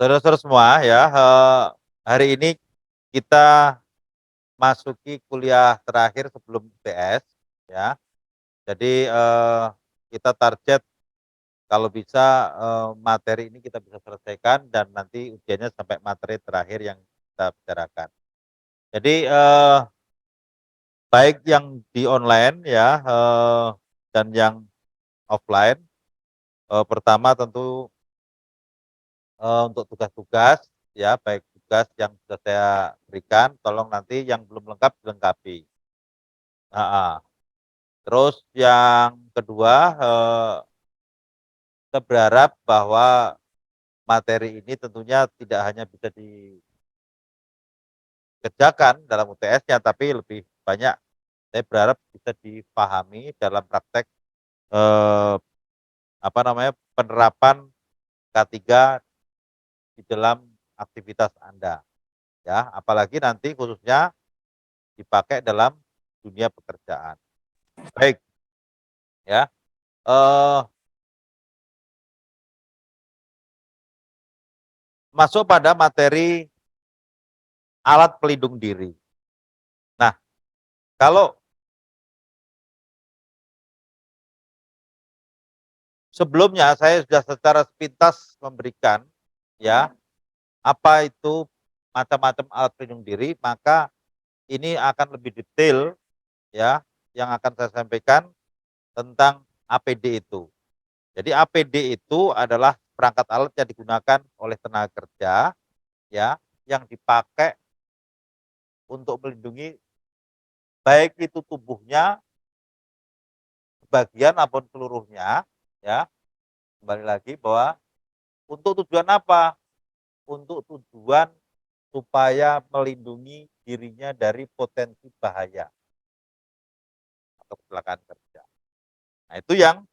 Saudara-saudara semua ya, hari ini kita masuki kuliah terakhir sebelum UTS ya. Jadi, kita target kalau bisa, materi ini kita bisa selesaikan dan nanti ujiannya sampai materi terakhir yang kita bicarakan. Jadi, baik yang di online ya, dan yang offline, pertama tentu, untuk tugas-tugas ya, baik tugas yang sudah saya berikan, tolong nanti yang belum lengkap dilengkapi. Heeh. Terus yang kedua, kita berharap bahwa materi ini tentunya tidak hanya bisa dikerjakan dalam UTS-nya, tapi lebih banyak saya berharap bisa dipahami dalam praktek, eee, apa namanya, penerapan K3 di dalam aktivitas Anda, ya. Apalagi nanti khususnya dipakai dalam dunia pekerjaan. Baik, ya, masuk pada materi alat pelindung diri. Nah, kalau sebelumnya saya sudah secara sepintas memberikan, ya, apa itu macam-macam alat pelindung diri, maka ini akan lebih detail, ya, yang akan saya sampaikan tentang APD itu. Jadi APD itu adalah perangkat alat yang digunakan oleh tenaga kerja, ya, yang dipakai untuk melindungi baik itu tubuhnya, sebagian maupun seluruhnya, ya. Kembali lagi bahwa untuk tujuan apa? Untuk tujuan supaya melindungi dirinya dari potensi bahaya atau kecelakaan kerja. Nah, itu yang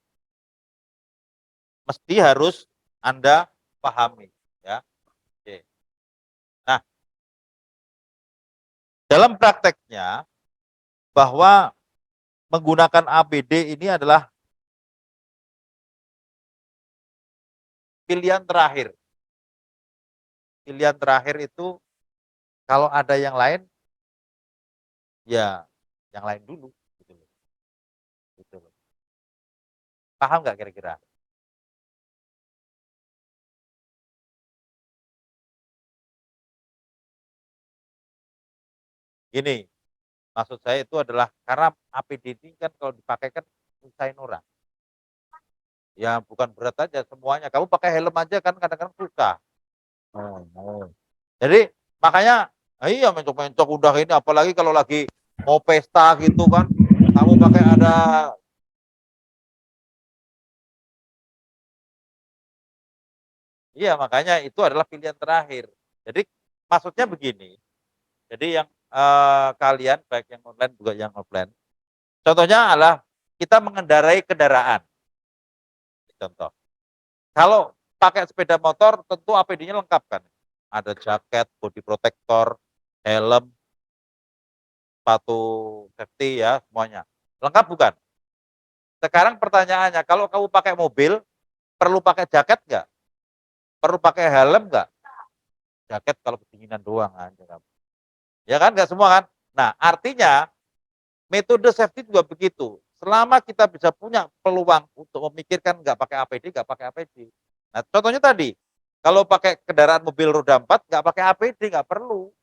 mesti harus Anda pahami, ya. Oke. Nah, dalam prakteknya bahwa menggunakan APD ini adalah pilihan terakhir. Pilihan terakhir itu kalau ada yang lain, ya yang lain dulu, gitu loh, gitu loh. Paham nggak kira-kira? Gini, maksud saya itu adalah karena APD ini kan kalau dipakai kan nyusahin orang. Ya bukan berat aja semuanya, kamu pakai helm aja kan kadang-kadang susah. Oh. Jadi makanya iya mencok-mencok udah ini apalagi kalau lagi mau pesta gitu kan, kamu pakai ada iya makanya itu adalah pilihan terakhir. Jadi maksudnya begini, jadi yang, kalian baik yang online juga yang offline, contohnya adalah kita mengendarai kendaraan, contoh. Kalau pakai sepeda motor tentu APD-nya lengkap kan, ada jaket, body protector, helm, sepatu safety ya semuanya. Lengkap bukan? Sekarang pertanyaannya kalau kamu pakai mobil, perlu pakai jaket nggak? Perlu pakai helm nggak? Jaket kalau kedinginan doang aja kamu. Ya kan nggak semua kan? Nah artinya metode safety juga begitu. Selama kita bisa punya peluang untuk memikirkan nggak pakai APD, nggak pakai APD. Nah contohnya tadi, kalau pakai kendaraan mobil roda 4 nggak pakai APD, nggak perlu.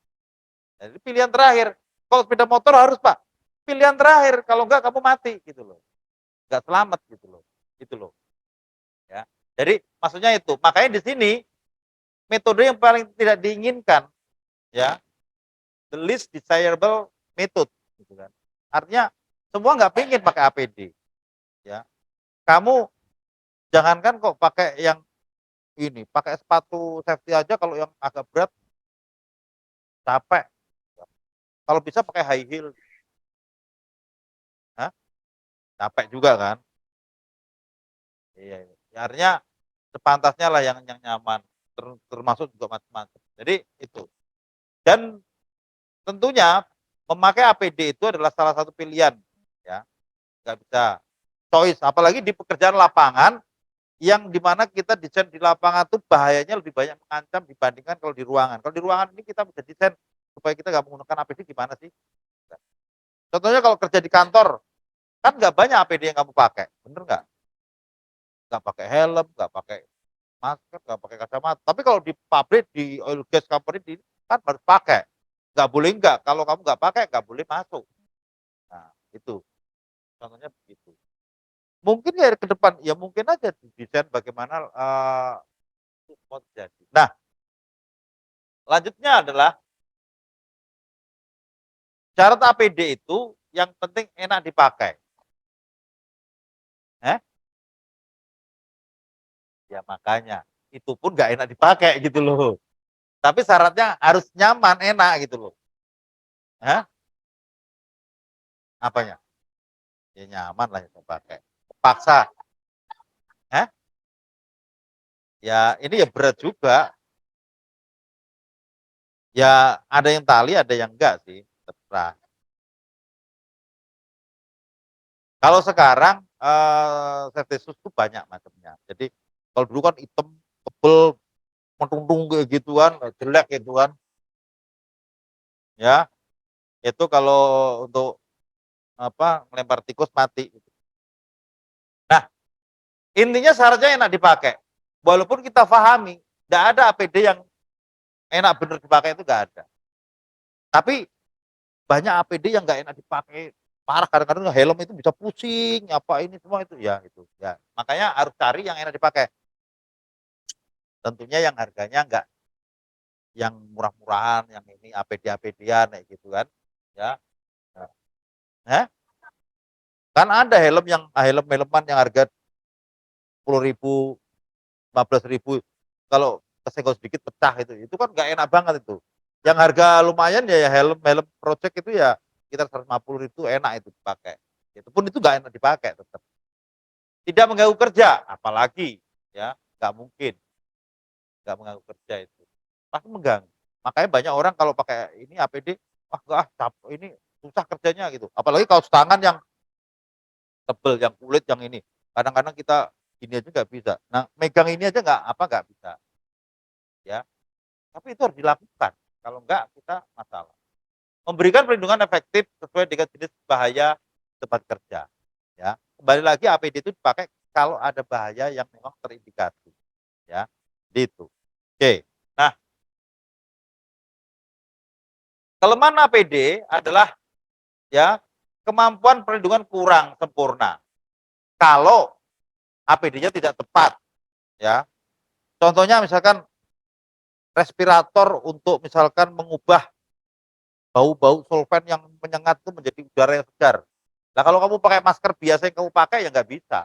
Jadi pilihan terakhir. Kalau sepeda motor harus Pak. Pilihan terakhir. Kalau enggak kamu mati gitu loh. Enggak selamat gitu loh. Gitu loh. Ya. Jadi maksudnya itu. Makanya di sini metode yang paling tidak diinginkan ya, the least desirable method gitu kan. Artinya semua nggak pengen pakai APD ya. Kamu jangankan kok pakai yang ini, pakai sepatu safety aja kalau yang agak berat capek. Kalau bisa pakai high heel, hah? Capek juga kan? Iya, iya. Ya, artinya sepantasnya lah yang nyaman, termasuk juga macam-macam. Jadi itu. Dan tentunya memakai APD itu adalah salah satu pilihan, ya, nggak bisa choice. Apalagi di pekerjaan lapangan, yang dimana kita desain di lapangan tuh bahayanya lebih banyak mengancam dibandingkan kalau di ruangan. Kalau di ruangan ini kita bisa desain supaya kita nggak menggunakan APD gimana sih? Contohnya kalau kerja di kantor, kan nggak banyak APD yang kamu pakai, bener nggak? Nggak pakai helm, nggak pakai masker, nggak pakai kacamata. Tapi kalau di pabrik, di oil gas company, kan harus pakai. Nggak boleh nggak. Kalau kamu nggak pakai, nggak boleh masuk. Nah, itu. Contohnya begitu. Mungkin ya ke depan, ya mungkin aja desain bagaimana mau terjadi. Nah, lanjutnya adalah syarat APD itu yang penting enak dipakai. Eh? Ya makanya itu pun nggak enak dipakai gitu loh. Tapi syaratnya harus nyaman, enak gitu loh. Hah? Apanya? Ya nyaman lah yang pakai. Paksa. Hah? Ya ini ya berat juga. Ya ada yang tali, ada yang enggak sih. Terserah. Kalau sekarang safety shoes tuh banyak macamnya. Jadi kalau dulu kan hitam, tebel, metungtung kayak gituan, jelek gituan. Ya, itu kalau untuk apa melempar tikus mati. Nah, intinya syaratnya enak dipakai. Walaupun kita pahami, tidak ada APD yang enak bener dipakai itu nggak ada. Tapi banyak APD yang nggak enak dipakai. Parah kadang-kadang helm itu bisa pusing, apa ini semua itu ya itu. Ya, makanya harus cari yang enak dipakai. Tentunya yang harganya nggak yang murah-murahan, yang ini APD-APD-an kayak gitu kan. Ya. Nah, kan ada helm-helman yang harga 10.000, 15.000, kalau kesenggol sedikit pecah itu kan nggak enak banget itu. Yang harga lumayan ya helm helm project itu ya sekitar 150 itu enak itu dipakai. Itu pun itu nggak enak dipakai tetap. Tidak mengganggu kerja, apalagi ya nggak mungkin nggak mengganggu kerja itu. Pasti mengganggu. Makanya banyak orang kalau pakai ini APD, wah nggak capek ini susah kerjanya gitu. Apalagi kaos tangan yang tebel, yang kulit, yang ini. Kadang-kadang kita ini aja nggak bisa. Nah, megang ini aja nggak bisa, ya. Tapi itu harus dilakukan. Kalau enggak, kita masalah. Memberikan perlindungan efektif sesuai dengan jenis bahaya tempat kerja. Ya, kembali lagi APD itu dipakai kalau ada bahaya yang memang terindikasi. Ya, itu. Oke. Nah, kelemahan APD adalah ya kemampuan perlindungan kurang sempurna. Kalau APD-nya tidak tepat, ya. Contohnya misalkan respirator untuk misalkan mengubah bau-bau solvent yang menyengat itu menjadi udara yang segar. Nah kalau kamu pakai masker biasa yang kamu pakai ya nggak bisa,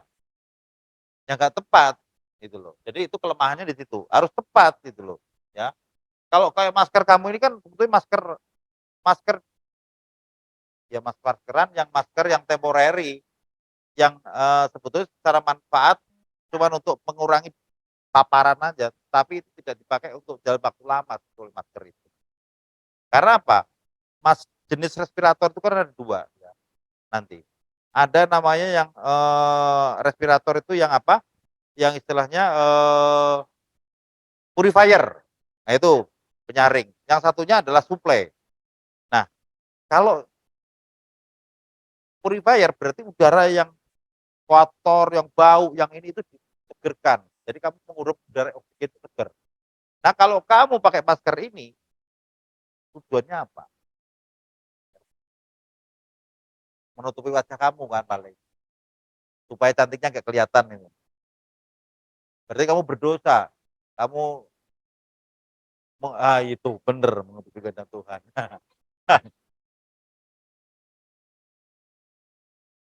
ya nggak tepat gitu loh. Jadi itu kelemahannya di situ, harus tepat gitu loh. Ya, kalau kayak masker kamu ini kan sebetulnya masker masker ya maskeran yang masker yang temporary, yang sebetulnya secara manfaat cuma untuk mengurangi paparan aja, tapi itu tidak dipakai untuk dalam waktu lama sebetulnya masker itu. Karena apa? Jenis respirator itu kan ada dua ya, nanti. Ada namanya yang respirator itu yang apa? Yang istilahnya purifier. Nah itu penyaring. Yang satunya adalah suplai. Nah, kalau purifier berarti udara yang kotor, yang bau, yang ini itu disegerkan. Jadi kamu menghirup udara oksigen segar. Nah, kalau kamu pakai masker ini, tujuannya apa? Menutupi wajah kamu kan paling. Supaya cantiknya nggak kelihatan ini. Berarti kamu berdosa. Kamu itu bener menutupi kehendak Tuhan.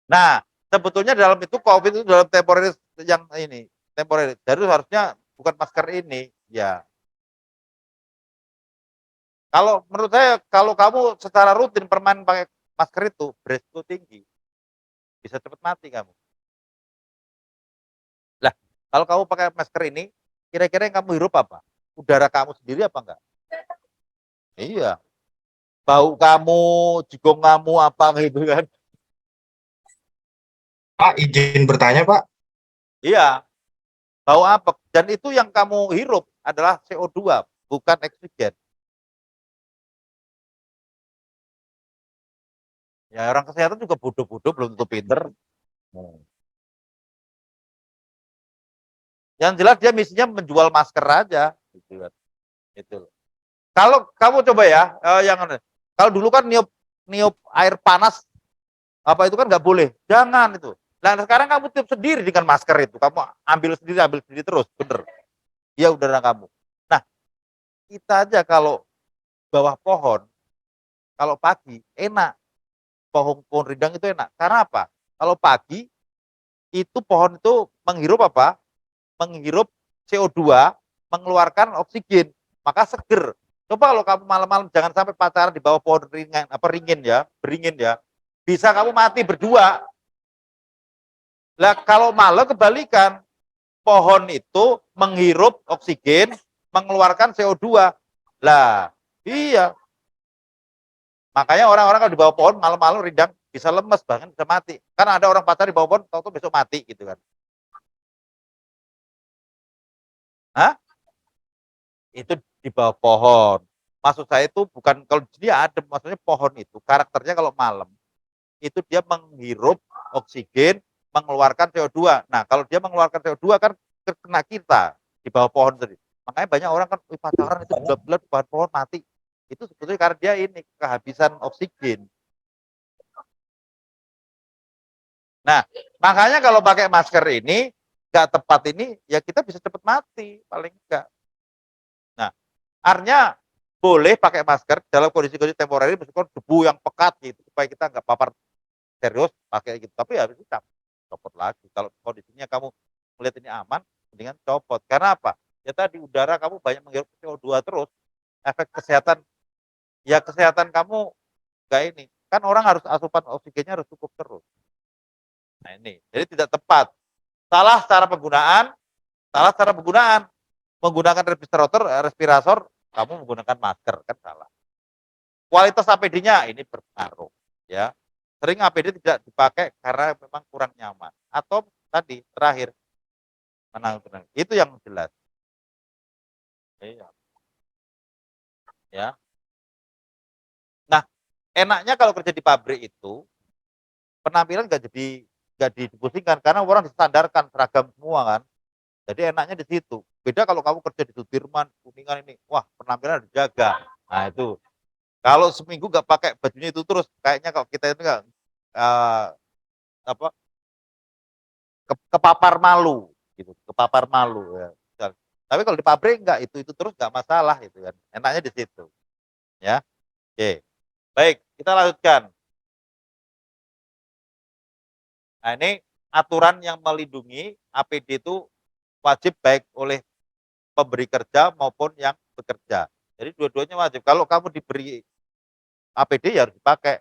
Nah, sebetulnya dalam itu COVID itu dalam temporer yang ini, temporer. Jadi harusnya bukan masker ini, ya. Kalau menurut saya kalau kamu secara rutin permanen pakai masker itu beresiko tinggi, bisa cepat mati kamu. Lah, kalau kamu pakai masker ini, kira-kira yang kamu hirup apa? Udara kamu sendiri apa enggak? Iya, bau kamu, jigong kamu apa gitu kan. Pak, izin bertanya, Pak. Iya, bau apek. Dan itu yang kamu hirup adalah CO2, bukan oksigen. Ya orang kesehatan juga bodoh-bodoh, belum tentu pinter. Yang jelas dia misinya menjual masker aja, gitu kan. Itu. Kalau kamu coba ya, yang kalau dulu kan niup niup air panas apa itu kan nggak boleh, jangan itu. Nah sekarang kamu tiup sendiri dengan masker itu, kamu ambil sendiri terus, bener. Ya udara kamu. Nah kita aja kalau bawah pohon, kalau pagi enak, pohon rindang itu enak. Karena apa? Kalau pagi itu pohon itu menghirup apa? Menghirup CO2, mengeluarkan oksigen, maka seger. Coba kalau kamu malam-malam jangan sampai pacaran di bawah pohon ringan, apa ringin ya, beringin ya. Bisa kamu mati berdua. Lah kalau malam kebalikan, pohon itu menghirup oksigen, mengeluarkan CO2. Lah, iya. Makanya orang-orang kalau di bawah pohon malam-malam rindang bisa lemes, bahkan bisa mati. Karena ada orang pacaran di bawah pohon, tahu-tahu besok mati gitu kan. Hah? Itu di bawah pohon. Maksud saya itu bukan kalau dia ada, maksudnya pohon itu karakternya kalau malam itu dia menghirup oksigen, mengeluarkan CO2. Nah, kalau dia mengeluarkan CO2 kan kena kita di bawah pohon tadi. Makanya banyak orang kan pacaran itu bulan-bulan di bawah pohon mati. Itu sebetulnya karena dia ini kehabisan oksigen. Nah, makanya kalau pakai masker ini nggak tepat ini, ya kita bisa cepat mati paling enggak. Nah, artinya boleh pakai masker dalam kondisi-kondisi temporer meskipun debu yang pekat gitu supaya kita nggak papar serius pakai gitu. Tapi habis itu copot lagi. Kalau kondisinya kamu melihat ini aman, mendingan copot. Karena apa? Ya tadi udara kamu banyak menghirup CO2 terus, efek kesehatan ya kesehatan kamu nggak ini. Kan orang harus asupan oksigennya harus cukup terus. Nah ini, jadi tidak tepat. Salah cara penggunaan. Menggunakan respirator, kamu menggunakan masker kan salah. Kualitas APD-nya ini berpengaruh, ya. Sering APD tidak dipakai karena memang kurang nyaman atau tadi terakhir menang. Itu yang jelas. Iya. Ya. Nah, enaknya kalau kerja di pabrik itu penampilan nggak dipusingkan karena orang distandarkan seragam semua kan. Jadi enaknya di situ. Beda kalau kamu kerja di Sudirman, Kuningan ini, wah penampilan harus dijaga. Nah itu kalau seminggu nggak pakai bajunya itu terus, kayaknya kalau kita itu nggak uh, apa kepapar malu, gitu, kepapar malu ya. Tapi kalau di pabrik nggak itu terus nggak masalah itu kan, enaknya di situ, ya. Oke, baik kita lanjutkan. Nah ini aturan yang melindungi APD itu wajib baik oleh pemberi kerja maupun yang bekerja. Jadi dua-duanya wajib. Kalau kamu diberi APD ya harus dipakai.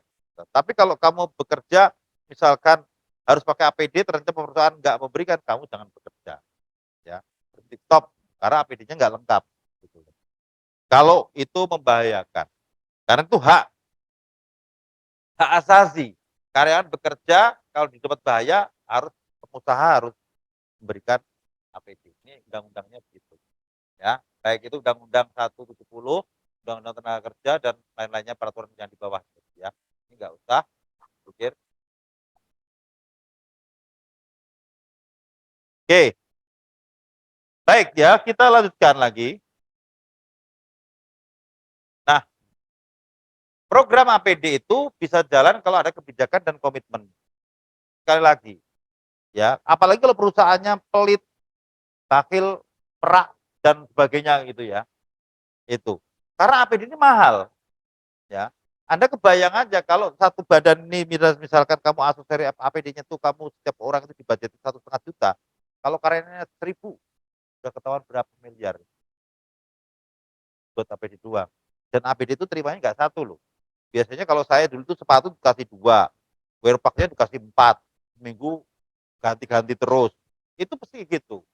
Tapi kalau kamu bekerja, misalkan harus pakai APD, ternyata perusahaan nggak memberikan, kamu jangan bekerja. Ya, berhenti stop karena APD-nya nggak lengkap. Gitu. Kalau itu membahayakan, karena itu hak asasi. Karyawan bekerja, kalau di tempat bahaya, pengusaha harus memberikan APD. Ini undang-undangnya begitu. Ya, baik itu Undang-Undang 170, Undang-Undang Tenaga Kerja dan lain-lainnya peraturan yang di bawah. Ya, ini nggak usah pikir. Oke, baik ya, kita lanjutkan lagi. Nah, program APD itu bisa jalan kalau ada kebijakan dan komitmen. Sekali lagi, ya, apalagi kalau perusahaannya pelit, bakhil, perak dan sebagainya gitu ya. Itu. Karena APD ini mahal, ya. Anda kebayang aja kalau satu badan ini misalkan kamu aksesori APD-nya tuh kamu setiap orang itu dibajeti 1,5 juta. Kalau karyanya 1.000, udah ketahuan berapa miliar buat APD doang. Dan APD itu terimanya nggak satu loh. Biasanya kalau saya dulu tuh sepatu dikasih 2, wear packnya dikasih 4, seminggu ganti-ganti terus. Itu pasti gitu.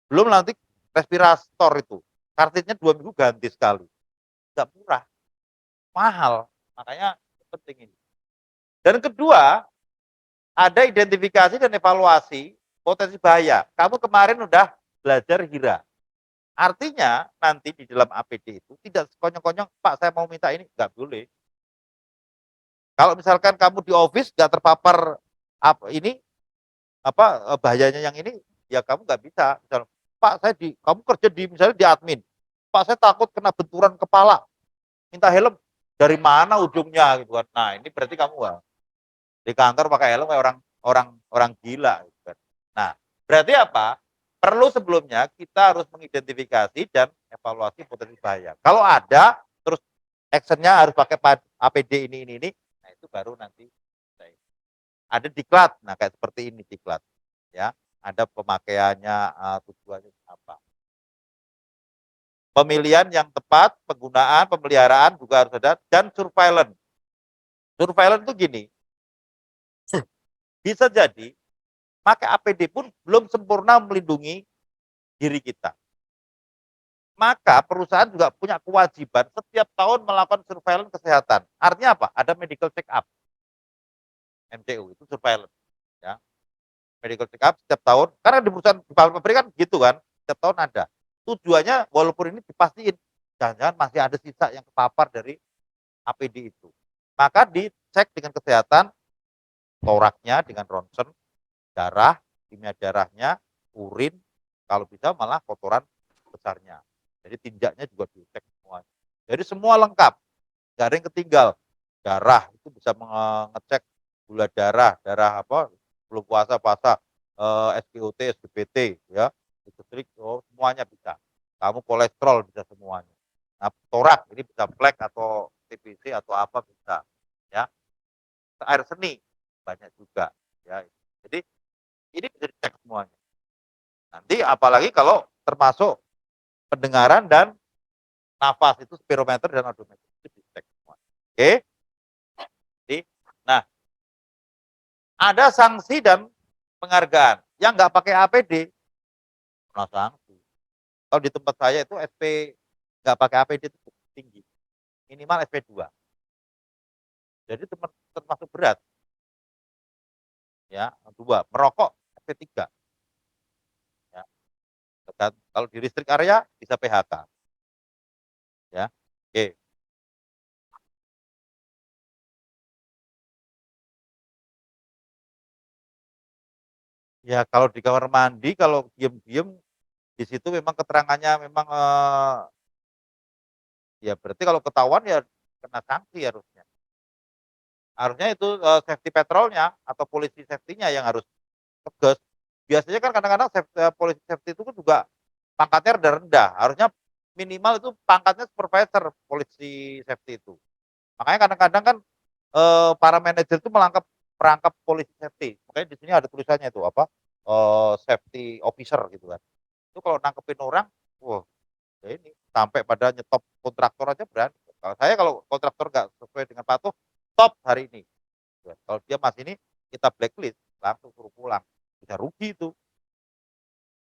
Belum nanti respirator itu, kartisnya 2 minggu ganti sekali. Nggak murah, mahal. Makanya penting ini. Dan kedua, ada identifikasi dan evaluasi potensi bahaya. Kamu kemarin udah belajar HIRA. Artinya nanti di dalam APD itu tidak sekonyong-konyong, "Pak, saya mau minta ini," nggak boleh. Kalau misalkan kamu di office nggak terpapar ini bahayanya yang ini, ya kamu nggak bisa. Misal, "Pak, kamu kerja di misalnya di admin, Pak, saya takut kena benturan kepala, minta helm." Dari mana ujungnya gitu kan. Nah, ini berarti kamu di kantor pakai helm kayak orang orang orang gila gitu kan. Nah, berarti apa? Perlu sebelumnya kita harus mengidentifikasi dan evaluasi potensi bahaya. Kalau ada, terus actionnya harus pakai APD ini, nah itu baru nanti ada diklat. Nah, kayak seperti ini diklat, ya. Ada pemakaiannya, tujuannya apa. Pemilihan yang tepat, penggunaan, pemeliharaan juga harus ada, dan surveillance. Surveillance itu gini, bisa jadi pakai APD pun belum sempurna melindungi diri kita. Maka perusahaan juga punya kewajiban setiap tahun melakukan surveillance kesehatan. Artinya apa? Ada medical check up. MCU itu surveillance, ya. Medical check up setiap tahun. Karena di perusahaan di pabrik kan gitu kan, setiap tahun ada. Tujuannya walaupun ini dipastiin jangan-jangan masih ada sisa yang kepapar dari APD itu. Maka dicek dengan kesehatan, toraknya dengan ronsen, darah, kimia darahnya, urin, kalau bisa malah kotoran besarnya. Jadi tinjaknya juga dicek semua. Jadi semua lengkap, nggak ada yang ketinggal. Darah itu bisa mengecek gula darah, darah apa, belum puasa, puasa, SGOT, SGPT, ya, itu semuanya bisa. Kamu kolesterol bisa semuanya. Nah, torak ini bisa flek atau TBC atau apa bisa, ya. Air seni banyak juga, ya. Jadi ini bisa dicek semuanya. Nanti apalagi kalau termasuk pendengaran dan nafas itu spirometer dan odometer itu dicek semua. Oke. Jadi, nah, ada sanksi dan penghargaan. Yang nggak pakai APD kena sanksi. Kalau di tempat saya itu SP nggak pakai APD itu tinggi. Minimal SP2. Jadi termasuk berat, ya. 2, merokok SP3, ya. Kalau di restrik area bisa PHK, ya. Oke. Ya kalau di kamar mandi kalau diem-diem di situ memang keterangannya memang, ya berarti kalau ketahuan ya kena sanksi harusnya. Harusnya itu, safety patrolnya atau polisi safety-nya yang harus tegas. Biasanya kan kadang-kadang polisi safety itu kan juga pangkatnya rendah-rendah, harusnya minimal itu pangkatnya supervisor polisi safety itu. Makanya kadang-kadang kan, para manajer itu merangkap polisi safety. Makanya di sini ada tulisannya itu apa, safety officer gitu kan. Itu kalau nangkepin orang, wah, ya ini sampai pada nyetop kontraktor aja berani. Kalau kontraktor nggak sesuai dengan patuh, stop hari ini. Ya, kalau dia masih ini kita blacklist, langsung suruh pulang. Bisa rugi itu,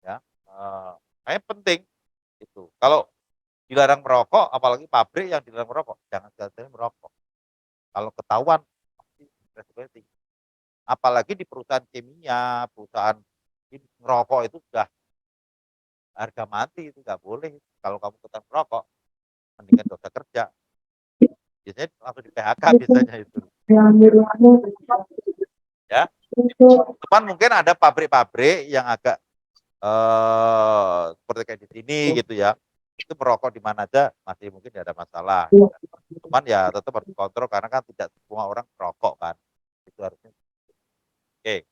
ya. Makanya penting itu. Kalau dilarang merokok, apalagi pabrik yang dilarang merokok, jangan sekali-sekali merokok. Kalau ketahuan pasti resikonya tinggi. Apalagi di perusahaan kimia, perusahaan ini ngerokok itu sudah harga mati, itu nggak boleh. Kalau kamu ikutan merokok, mendingan nggak usah kerja. Biasanya langsung di PHK biasanya itu, ya. Cuman mungkin ada pabrik-pabrik yang agak, seperti kayak di sini gitu ya, itu merokok di mana aja masih mungkin tidak ada masalah. Cuman ya tetap harus dikontrol karena kan tidak semua orang merokok kan, itu harusnya. Oke,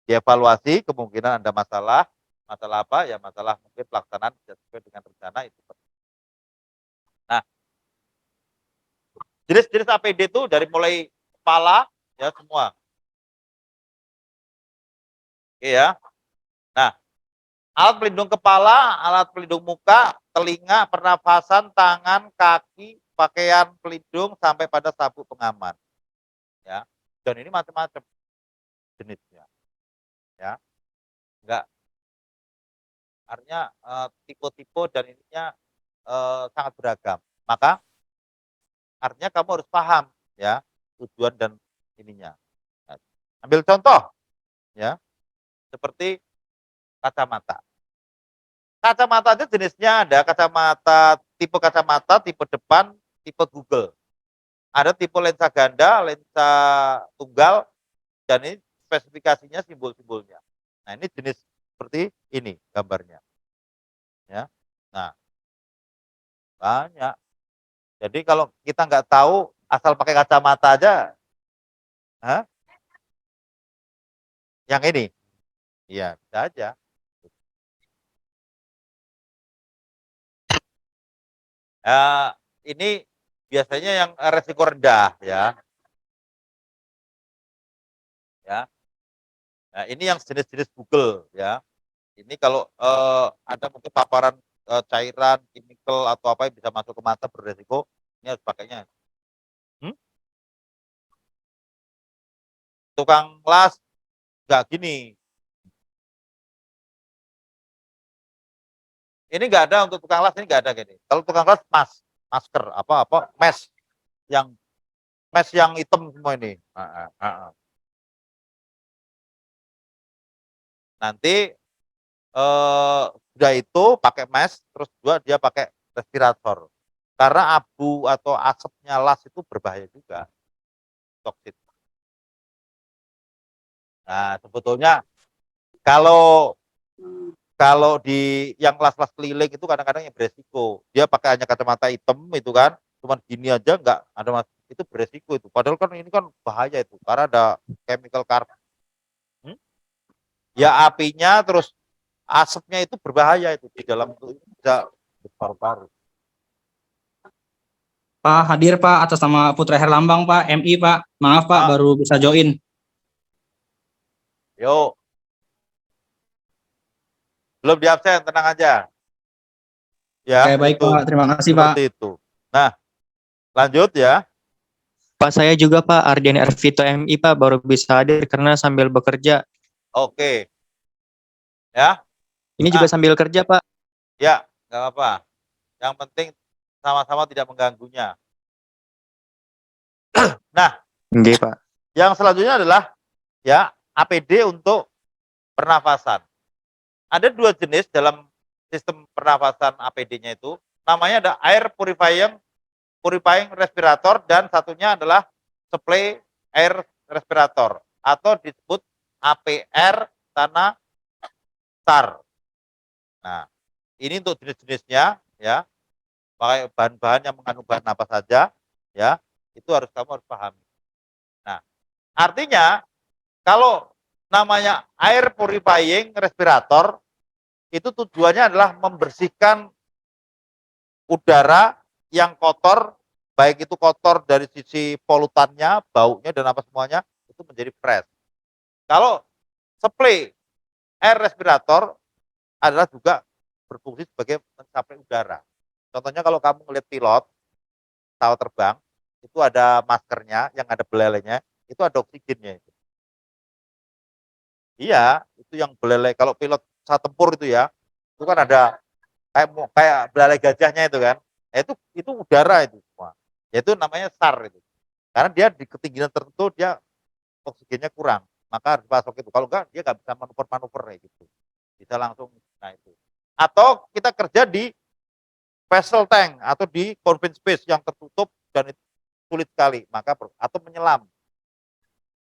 dievaluasi kemungkinan ada masalah, masalah apa, ya masalah mungkin pelaksanaan tidak sesuai dengan rencana itu. Nah, jenis-jenis APD itu dari mulai kepala, ya semua, oke ya. Nah, alat pelindung kepala, alat pelindung muka, telinga, pernafasan, tangan, kaki, pakaian pelindung sampai pada sabuk pengaman, ya. Dan ini macam-macam jenisnya, ya. Enggak, artinya, tipe-tipe dan ininya, sangat beragam. Maka artinya kamu harus paham, ya, tujuan dan ininya. Nah, ambil contoh, ya, seperti kacamata. Kacamata aja jenisnya ada kacamata, tipe depan, tipe Google. Ada tipe lensa ganda, lensa tunggal, dan ini spesifikasinya simbol-simbolnya. Nah, ini jenis seperti ini gambarnya. Ya. Nah, banyak. Jadi kalau kita nggak tahu, asal pakai kacamata aja, hah? Yang ini, iya bisa aja. Eh, ini biasanya yang resiko rendah ya, ya. Nah, ini yang jenis-jenis Google ya. Ini kalau ada mungkin paparan cairan, chemical atau apa yang bisa masuk ke mata beresiko, ini harus pakainya. Hmm? Tukang las nggak gini. Ini nggak ada untuk tukang las, ini nggak ada gini. Kalau tukang las masker apa yang mes yang hitam semua ini. Nanti udah itu pakai mes, terus juga dia pakai respirator. Karena abu atau asapnya las itu berbahaya juga, toksit. Nah, sebetulnya kalau kalau di yang las-las keliling itu kadang-kadang yang beresiko. Dia pakai hanya kacamata hitam itu kan, cuman gini aja enggak ada itu beresiko itu. Padahal kan ini kan bahaya itu karena ada chemical carbon. Hmm? Ya apinya terus asapnya itu berbahaya itu di dalam tubuh bisa paru-paru. Pak hadir Pak atas nama Putra Herlambang Pak MI Pak. Maaf Pak Ah, baru bisa join. yuk, belum di absen, tenang aja. Oke Ya, baik itu Pak, terima kasih Pak. seperti itu. Nah, lanjut ya. Pak saya juga Pak Ardiani Arvito MI Pak baru bisa hadir karena sambil bekerja. Oke, ya. Ini juga Nah, sambil kerja Pak. ya, nggak apa-apa. Yang penting sama-sama tidak mengganggunya. Nah, Oke Pak. yang selanjutnya adalah ya APD untuk pernafasan. Ada dua jenis dalam sistem pernafasan APD-nya itu. Namanya ada air purifying respirator dan satunya adalah supply air respirator atau disebut APR tanah SAR. Nah, ini untuk jenis-jenisnya ya. Pakai bahan-bahan yang mengandung bahan apa saja ya. Itu kamu harus pahami. Nah, artinya kalau namanya air purifying respirator itu tujuannya adalah membersihkan udara yang kotor, baik itu kotor dari sisi polutannya, baunya dan apa semuanya itu menjadi fresh. Kalau supply air respirator adalah juga berfungsi sebagai mencapai udara. Contohnya kalau kamu melihat pilot pesawat terbang, itu ada maskernya yang ada belelenya, itu ada oksigennya itu. Iya, itu yang beleleh kalau pilot pesawat tempur itu ya, itu kan ada kayak belalai gajahnya itu kan. Nah, itu udara itu semua. Yaitu namanya SAR itu. Karena dia di ketinggian tertentu dia oksigennya kurang, maka harus masuk itu. Kalau enggak dia nggak bisa manuver-manuver kayak gitu. Bisa langsung nah itu. Atau kita kerja di vessel tank atau di confined space yang tertutup dan itu sulit sekali, maka atau menyelam.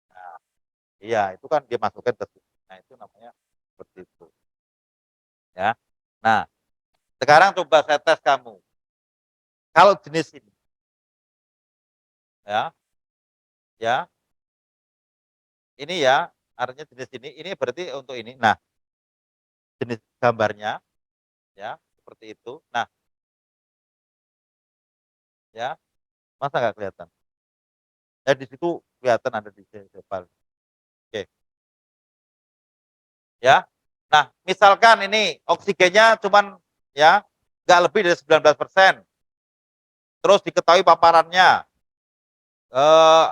Nah, iya, itu kan dia masukkan ke situ. Nah, itu namanya seperti itu. Ya. Nah, sekarang coba saya tes kamu. Kalau jenis ini, ya, ya, ini ya, artinya jenis ini berarti untuk ini. Nah, jenis gambarnya, ya, seperti itu. Nah, ya, masa nggak kelihatan? Di situ kelihatan ada di depan. Oke, ya. Nah, misalkan ini oksigennya cuman ya nggak lebih dari 19%. Terus diketahui paparannya,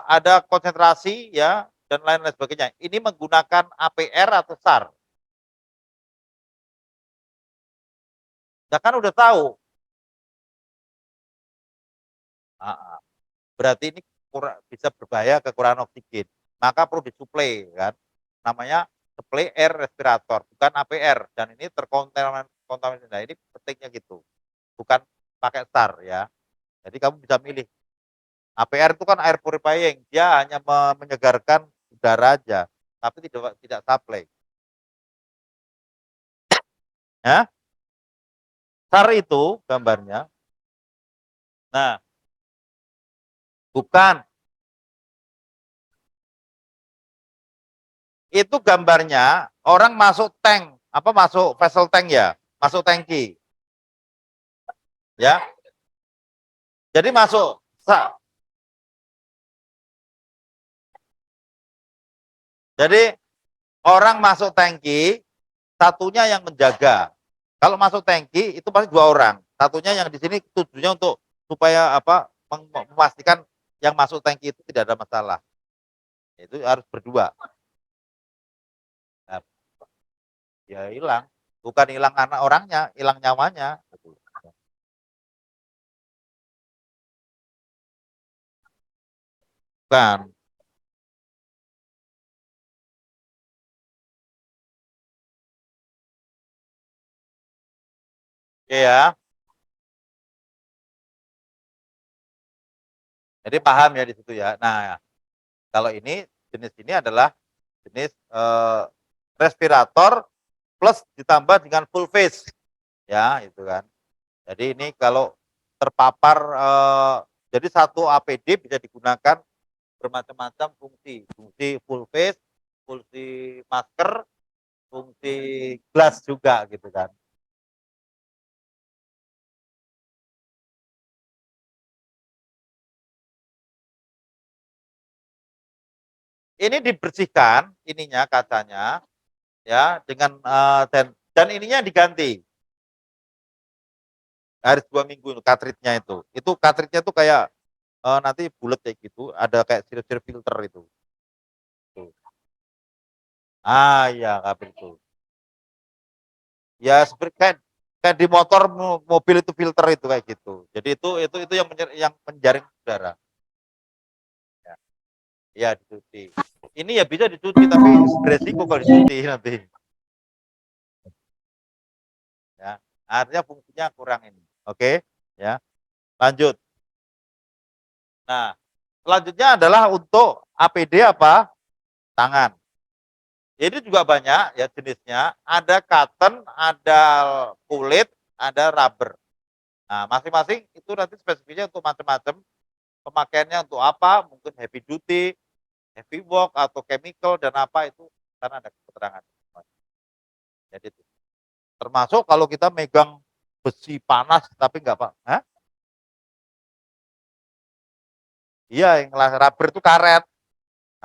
ada konsentrasi ya dan lain-lain sebagainya. Ini menggunakan APR atau SAR. Ya kan udah tahu. Berarti ini bisa berbahaya kekurangan oksigen. Maka perlu disuplai kan. Namanya supply air respirator, bukan APR dan ini kontaminasi. Nah, ini pentingnya gitu. Bukan pakai SAR ya. Jadi kamu bisa milih. APR itu kan air purifying, dia hanya menyegarkan udara aja, tapi tidak supply. Ya, SAR itu gambarnya. Nah, bukan. Itu gambarnya orang masuk tank, apa masuk vessel tank ya, masuk tangki. Ya. Jadi masuk jadi orang masuk tangki, satunya yang menjaga. Kalau masuk tangki itu pasti 2 orang. Satunya yang di sini tujuannya untuk supaya apa memastikan yang masuk tangki itu tidak ada masalah. Itu harus berdua. Nah, ya hilang. Bukan hilang anak orangnya, hilang nyawanya. Bukan. Oke ya. Jadi paham ya di situ ya. Nah, kalau ini jenis ini adalah jenis respirator plus ditambah dengan full face. Ya, itu kan. Jadi ini kalau terpapar jadi satu APD bisa digunakan bermacam-macam fungsi. Fungsi full face, fungsi masker, fungsi glass juga gitu kan. Ini dibersihkan ininya kacanya ya dengan dan ininya diganti. Harus 2 minggu cartridge-nya itu. Itu cartridge-nya tuh kayak nanti bulat kayak gitu, ada kayak sirip-sirip filter itu. Tuh. Ah iya kabel itu. Ya seperti kayak di motor mobil itu filter itu kayak gitu. Jadi itu yang menjaring udara. Ya, ya dicuci. Ini ya bisa dicuci tapi beresiko kalau dicuci nanti. Ya, artinya fungsinya kurang ini. Oke, ya. Lanjut. Nah, selanjutnya adalah untuk APD apa? Tangan. Ini juga banyak ya jenisnya. Ada cotton, ada kulit, ada rubber. Nah, masing-masing itu nanti spesifiknya untuk macam-macam. Pemakaiannya untuk apa? Mungkin heavy duty, heavy work atau chemical dan apa itu karena ada keterangan. Jadi itu. Termasuk kalau kita megang besi panas tapi enggak Pak. Hah? Iya, yang rubber itu karet.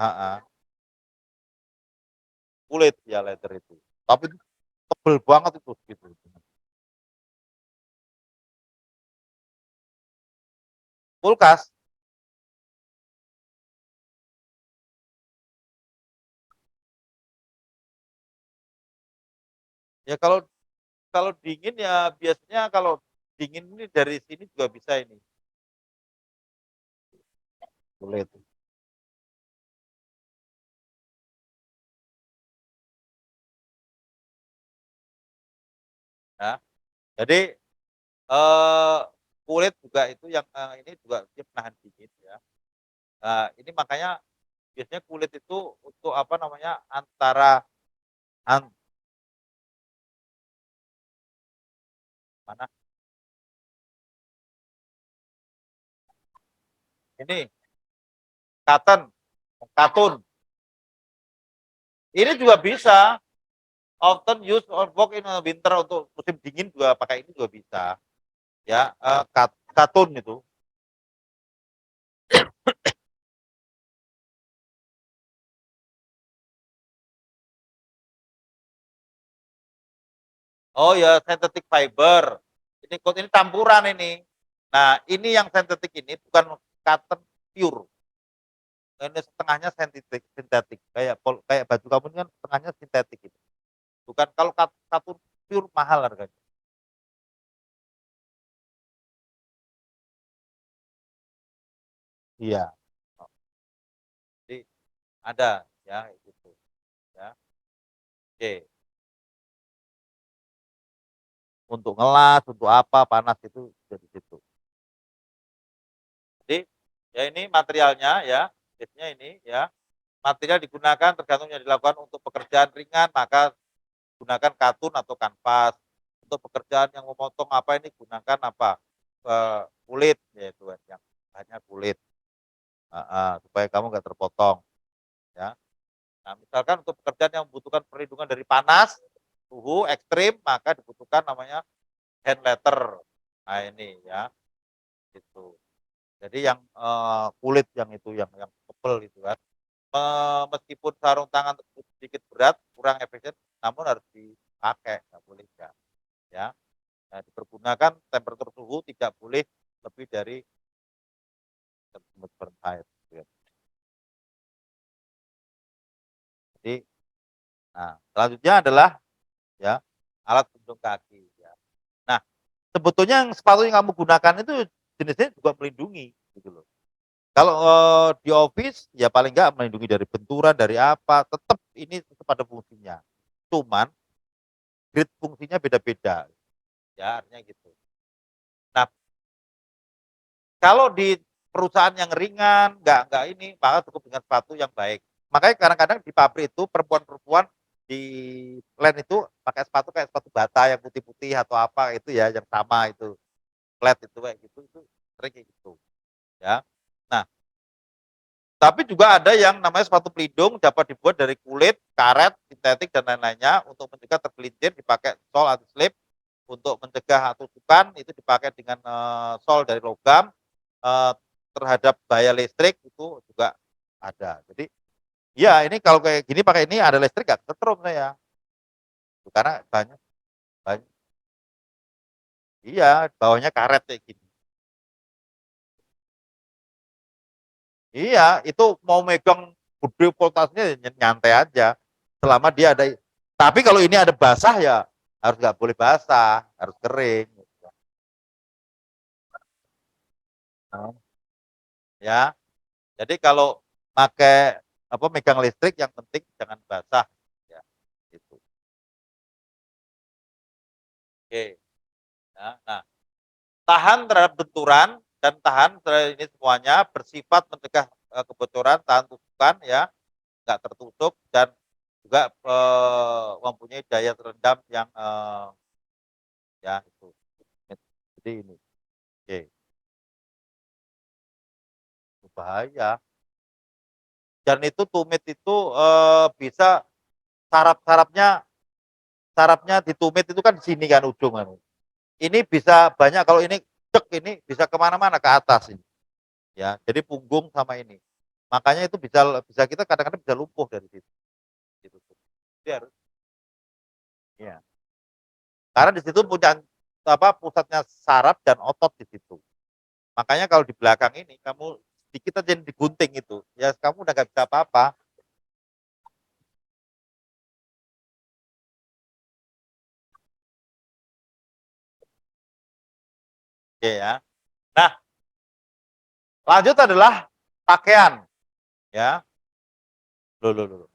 Heeh. Kulit ya leather itu. Tapi itu tebel banget itu gitu. Kulkas. Ya kalau dingin ya biasanya kalau dingin ini dari sini juga bisa ini. Kulit. Ya. Jadi eh, kulit juga itu yang ini juga dia menahan dingin ya. Nah, ini makanya biasanya kulit itu untuk apa namanya antara an, mana ini cotton, katun. Ini juga bisa often use or work in winter untuk musim dingin juga pakai ini juga bisa. Ya, katun itu. Oh ya, synthetic fiber. Ini campuran ini. Nah, ini yang sintetik ini bukan cotton pure. Ini setengahnya sintetik. Kayak baju kamu ini kan setengahnya sintetik itu. Bukan kalau katun pure mahal harganya. Iya. Jadi ada ya gitu ya. Oke. untuk ngelas, untuk apa, panas itu dari situ. Jadi, ya ini materialnya ya, biasanya ini ya, material digunakan tergantung yang dilakukan untuk pekerjaan ringan, maka gunakan katun atau kanvas. Untuk pekerjaan yang memotong apa ini gunakan apa, kulit, yaitu yang bahannya kulit, heeh, supaya kamu nggak terpotong, ya. Nah, misalkan untuk pekerjaan yang membutuhkan perlindungan dari panas, suhu ekstrim, maka dibutuhkan namanya hand leather. Nah ini ya, gitu. Jadi yang, kulit yang itu, yang tebel itu kan. Meskipun sarung tangan tersebut sedikit berat, kurang efisien, namun harus dipakai, nggak boleh enggak, ya. Nah, dipergunakan temperatur suhu tidak boleh lebih dari 1 Fahrenheit, gitu ya. Jadi, nah selanjutnya adalah ya, alat pelindung kaki ya. Nah, sebetulnya yang sepatu yang kamu gunakan itu jenisnya juga melindungi, gitu loh. Kalau, di office ya paling enggak melindungi dari benturan, dari apa, tetap ini tetap ada fungsinya. Cuman grade fungsinya beda-beda, ya artinya gitu. Nah, kalau di perusahaan yang ringan, nggak ini, maka cukup dengan sepatu yang baik. Makanya kadang-kadang di pabrik itu perempuan-perempuan di plant itu pakai sepatu kayak sepatu bata yang putih-putih atau apa itu ya, yang sama itu, flat itu kayak gitu, itu sering kayak gitu, ya. Nah, tapi juga ada yang namanya sepatu pelindung dapat dibuat dari kulit, karet, sintetik dan lain-lainnya untuk mencegah tergelincir dipakai sol anti slip, untuk mencegah tusukan itu dipakai dengan, sol dari logam, eee, terhadap bahaya listrik itu juga ada. Jadi, iya ini kalau kayak gini pakai ini ada listrik nggak kesetrum saya, karena banyak iya, bawahnya karet kayak gini. Iya, itu mau megang gede voltasenya ya nyantai aja, selama dia ada tapi kalau ini ada basah ya harus nggak boleh basah, harus kering, gitu. Heeh. Ya, jadi kalau pakai apa, megang listrik yang penting jangan basah, ya, gitu. Oke, ya. Nah, tahan terhadap benturan dan tahan terhadap ini semuanya bersifat mencegah, kebocoran, tahan tusukan ya, nggak tertutup dan juga, mempunyai daya terendam yang, ya itu. Jadi ini, oke, bahaya. Dan itu tumit itu, bisa saraf-sarafnya sarafnya ditumit itu kan di sini kan ujung kan. Ini bisa banyak kalau ini cek ini bisa ke mana-mana ke atas ini, ya. Jadi punggung sama ini. Makanya itu bisa bisa kita kadang-kadang bisa lumpuh dari situ, gitu. Jadi harus iya. Karena di situ punya apa, pusatnya saraf dan otot di situ. Makanya kalau di belakang ini kamu sedikit aja yang digunting itu, ya kamu udah nggak bisa apa-apa. Oke ya. Nah, lanjut adalah pakaian, ya. Loh.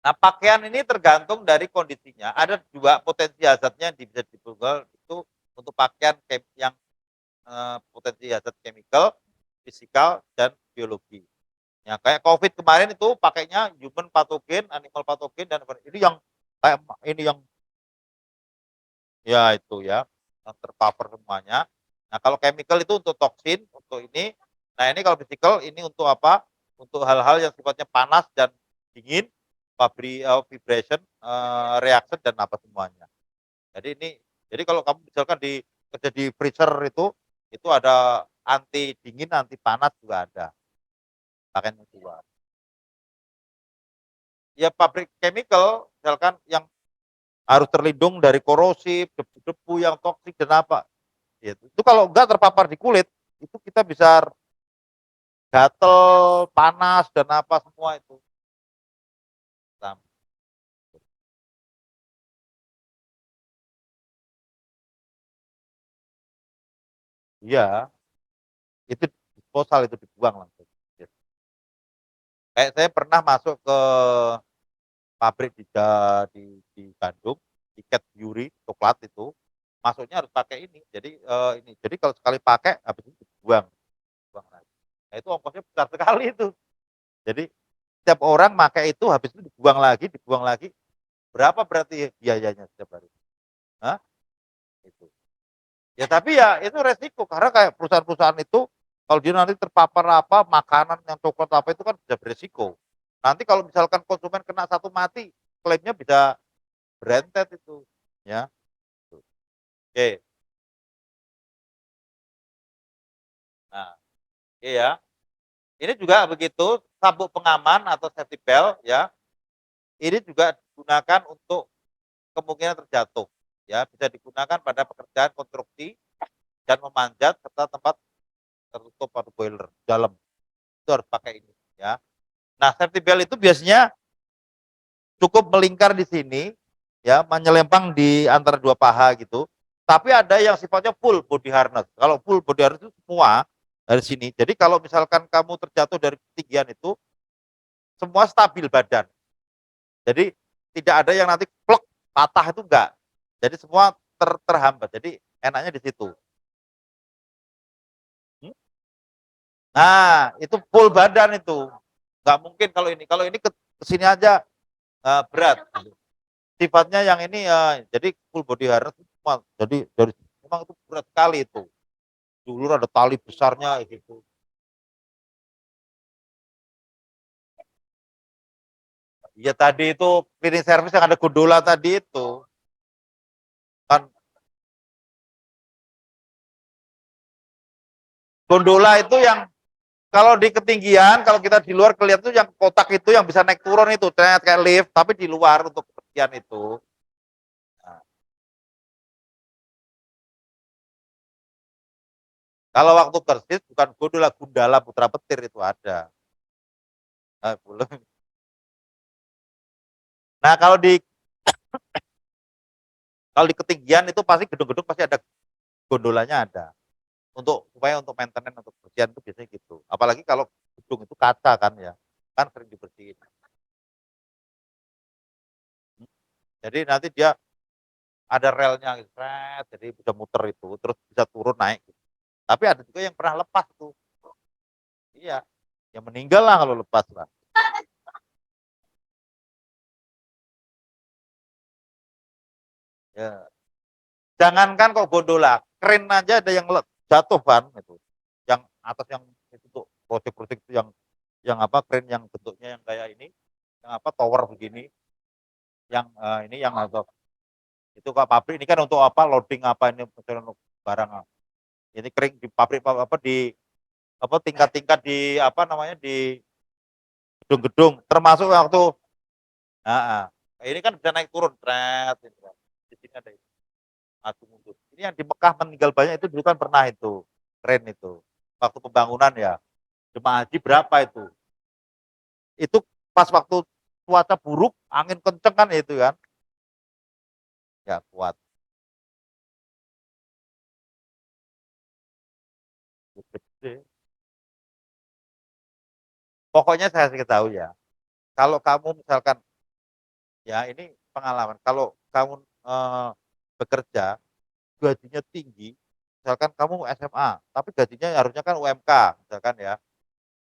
Nah, pakaian ini tergantung dari kondisinya. Ada 2 potensi hazardnya yang bisa ditunggal itu untuk pakaian yang, potensi hazard chemical, fisikal, dan biologi. Ya kayak Covid kemarin itu pakainya human pathogen, animal pathogen, dan ini yang kayak ini yang ya itu ya, yang terpapar semuanya. Nah, kalau chemical itu untuk toksin, untuk ini. Nah, ini kalau physical ini untuk apa? Untuk hal-hal yang sifatnya panas dan dingin, vibration, reaction dan apa semuanya. Jadi ini jadi kalau kamu misalkan kerja di freezer itu ada anti dingin, anti panas juga ada, pakaian yang 2. Ya pabrik chemical misalkan yang harus terlindung dari korosif, debu-debu yang toksik dan apa, gitu. Itu kalau enggak terpapar di kulit, itu kita bisa gatel, panas dan apa semua itu. Nah, iya, itu disposal itu dibuang langsung. Gitu. Kayak saya pernah masuk ke pabrik di Bandung, tiket Yuri coklat itu, masuknya harus pakai ini. Jadi ini. Jadi kalau sekali pakai habis itu dibuang, buang lagi. Nah, itu ongkosnya besar sekali itu. Jadi setiap orang pakai itu habis itu dibuang lagi, dibuang lagi. Berapa berarti biayanya setiap hari? Hah? Itu. Ya tapi ya itu resiko karena kayak perusahaan-perusahaan itu kalau dia nanti terpapar apa makanan yang coklat apa itu kan bisa beresiko. Nanti kalau misalkan konsumen kena satu mati, klaimnya bisa berentet itu, ya. Oke. Nah, iya. Ini juga begitu, sabuk pengaman atau safety belt ya. Ini juga digunakan untuk kemungkinan terjatuh. Ya, bisa digunakan pada pekerjaan konstruksi dan memanjat serta tempat tertutup atau boiler dalam. Itu harus pakai ini ya. Nah, safety belt itu biasanya cukup melingkar di sini ya, menyelempang di antara dua paha gitu. Tapi ada yang sifatnya full body harness. Kalau full body harness itu semua dari sini. Jadi kalau misalkan kamu terjatuh dari ketinggian itu semua stabil badan. Jadi tidak ada yang nanti plek patah itu enggak. Jadi semua terhambat. Jadi enaknya di situ. Nah, itu full badan itu. Enggak mungkin kalau ini. Kalau ini ke sini aja berat. Sifatnya yang ini jadi full body harness semua. Jadi dari memang itu berat sekali itu. Dulu ada tali besarnya gitu. Iya tadi itu cleaning service yang ada gondola tadi itu. Kan gondola itu yang kalau di ketinggian, kalau kita di luar kelihatan tuh yang kotak itu yang bisa naik turun itu, ternyata kayak lift, tapi di luar untuk ketinggian itu. Nah, kalau waktu kersis bukan gondola, gundala putra petir itu ada. Belum. Nah kalau di ketinggian itu pasti gedung-gedung pasti ada gondolanya ada. Untuk supaya untuk maintenance untuk bersihan itu biasanya gitu. Apalagi kalau gedung itu kaca kan ya, kan sering dibersihin. Jadi nanti dia ada relnya gitu, jadi bisa muter itu, terus bisa turun naik. Gitu. Tapi ada juga yang pernah lepas tuh. Iya, yang meninggal lah kalau lepas lah. Ya. Jangankan kok gondola, keren aja ada yang jatuh kan itu. Yang atas yang itu tuh proyek-proyek itu yang apa keren yang bentuknya yang kayak ini, yang apa tower begini, yang ini yang atau itu kok pabrik ini kan untuk apa loading apa ini untuk barang ini kering di pabrik apa di apa tingkat-tingkat di apa namanya di gedung-gedung termasuk waktu nah, ini kan bisa naik turun tret ini kan. Di sini ada itu maju mundur ini yang di Mekah meninggal banyak itu dulu kan pernah itu keren itu waktu pembangunan ya jemaah haji berapa itu pas waktu cuaca buruk angin kenceng kan itu kan ya kuat gede. Pokoknya saya kasih tahu ya kalau kamu misalkan ya ini pengalaman kalau kamu bekerja gajinya tinggi misalkan kamu SMA tapi gajinya harusnya kan UMK misalkan ya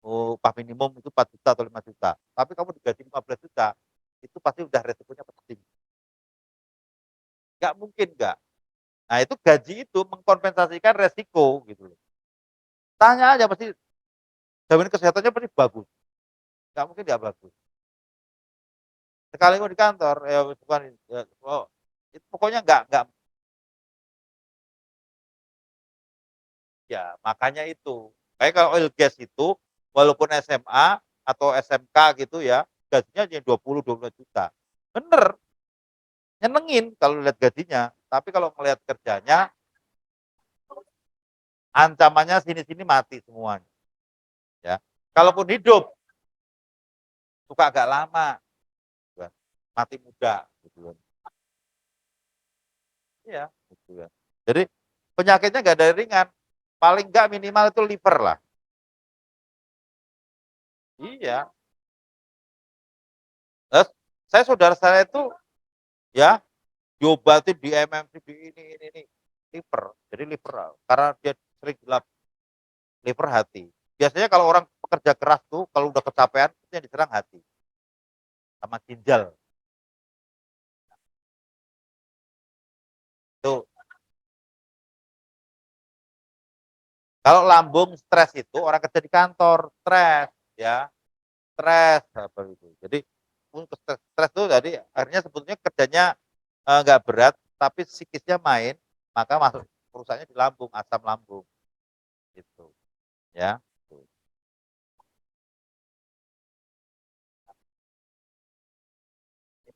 upah minimum itu 4 juta atau 5 juta tapi kamu digaji 15 juta itu pasti udah resikonya pasti tinggi nggak mungkin nggak nah itu gaji itu mengkompensasikan resiko gitu loh tanya aja pasti jaminan kesehatannya pasti bagus nggak mungkin nggak bagus sekali di kantor ya bukan ya, oh, itu pokoknya nggak ya makanya itu kayak kalau oil gas itu walaupun SMA atau SMK gitu ya gajinya hanya 20 juta bener nyenengin kalau lihat gajinya tapi kalau melihat kerjanya ancamannya sini-sini mati semuanya ya kalaupun hidup suka agak lama gitu kan. Mati muda gitu kan iya gitu kan jadi penyakitnya nggak ada ringan paling nggak minimal itu liver lah Iya. Terus saudara saya itu ya diobatin di MMC di ini, liver. Jadi liver karena dia sering gelap liver hati. Biasanya kalau orang pekerja keras tuh kalau udah kecapean itu yang diserang hati sama ginjal. Tuh. Kalau lambung stres itu orang kerja di kantor, stres ya, stres apa itu. Jadi stres tuh jadi akhirnya sebetulnya kerjanya nggak berat tapi psikisnya main, maka masuk perusahaannya di lambung, asam lambung gitu ya.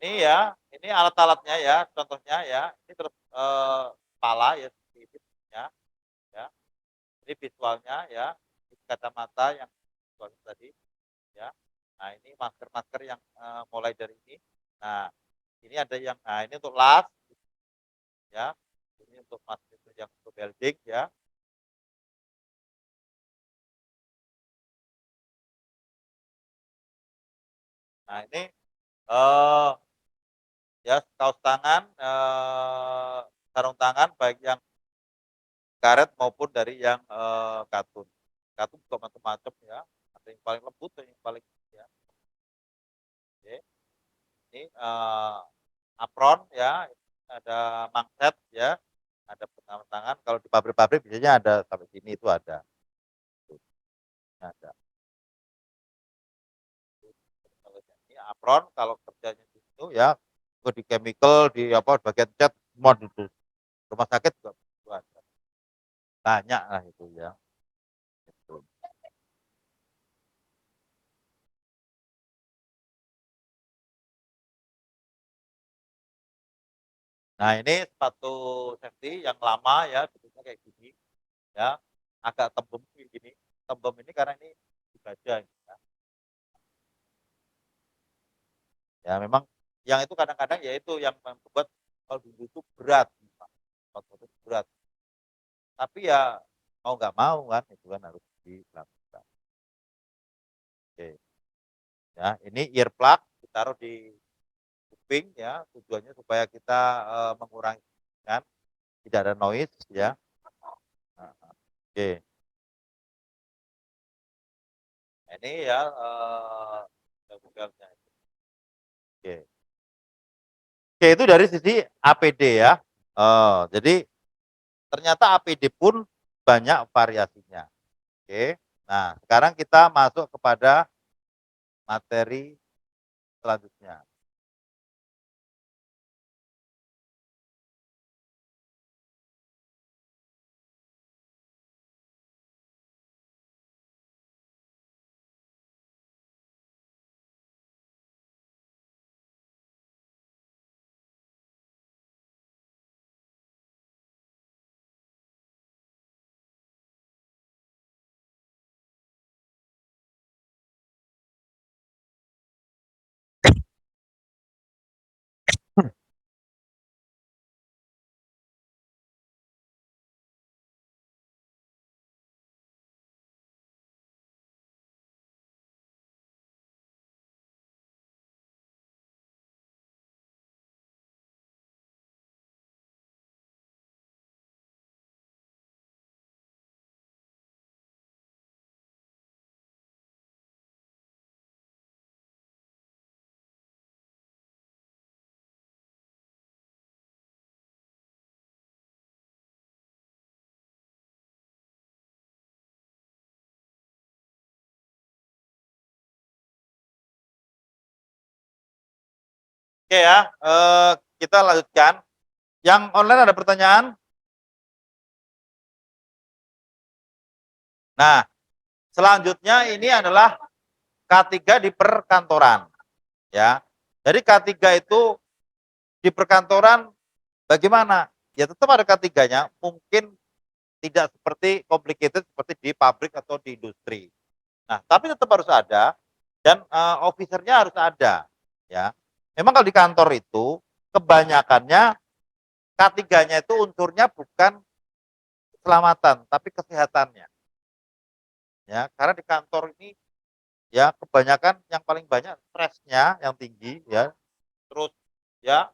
Ini ya, ini alat-alatnya ya, contohnya ya, ini terus kepala ya seperti ini ya. Ini visualnya ya, ini kacamata yang visual tadi ya. Nah, ini masker-masker yang mulai dari ini. Nah, ini ada yang nah ini untuk las ya. Ini untuk masker yang untuk welding ya. Nah, ini eh ya kaos tangan, sarung tangan baik yang karet maupun dari yang katun. Katun juga macam-macam ya. Ada yang paling lembut, ada yang paling ya. Oke. Ini apron ya, ada mangset ya, ada pengaman tangan. Kalau di pabrik-pabrik biasanya ada sampai sini itu ada. Tuh, ada. Ini apron kalau kerjanya di situ ya, di chemical di apa bagian cat semua itu. Rumah sakit juga itu ada. Banyak lah itu ya. Gitu. Nah, ini sepatu safety yang lama ya, bentuknya kayak gini ya, agak tembem kayak gini. Tembem ini karena ini dibaja ya. Ya memang yang itu kadang-kadang ya itu yang membuat kalau dulu itu berat, waktu itu berat. Tapi ya mau nggak mau kan itu kan harus dilakukan. Oke. Ya, ini earplug ditaruh di kuping ya, tujuannya supaya kita mengurangi kan tidak ada noise ya. Nah, oke. Ini ya Google-nya. Oke. Oke, itu dari sisi APD ya. Oh, jadi ternyata APD pun banyak variasinya. Oke. Nah, sekarang kita masuk kepada materi selanjutnya. Oke ya, kita lanjutkan. Yang online ada pertanyaan? Nah, selanjutnya ini adalah K3 di perkantoran ya. Jadi K3 itu di perkantoran bagaimana? Ya tetap ada K3-nya, mungkin tidak seperti complicated seperti di pabrik atau di industri. Nah, tapi tetap harus ada dan officer-nya harus ada ya. Memang kalau di kantor itu kebanyakannya K3-nya itu unsurnya bukan keselamatan tapi kesehatannya. Ya, karena di kantor ini ya kebanyakan yang paling banyak stresnya yang tinggi ya, terus ya,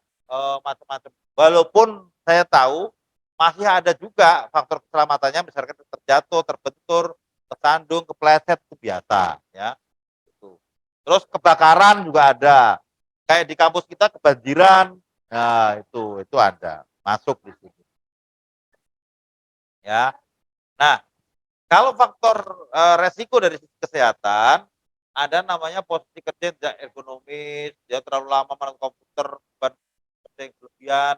macam-macam. Walaupun saya tahu masih ada juga faktor keselamatannya misalkan terjatuh, terbentur, tersandung, kepleset itu biasa ya, gitu. Terus kebakaran juga ada, kayak di kampus kita kebanjiran, nah itu ada, masuk di situ ya. Nah, kalau faktor, resiko dari sisi kesehatan, ada namanya posisi kerja yang tidak ergonomis, ya terlalu lama main komputer, beban kerja yang berlebihan,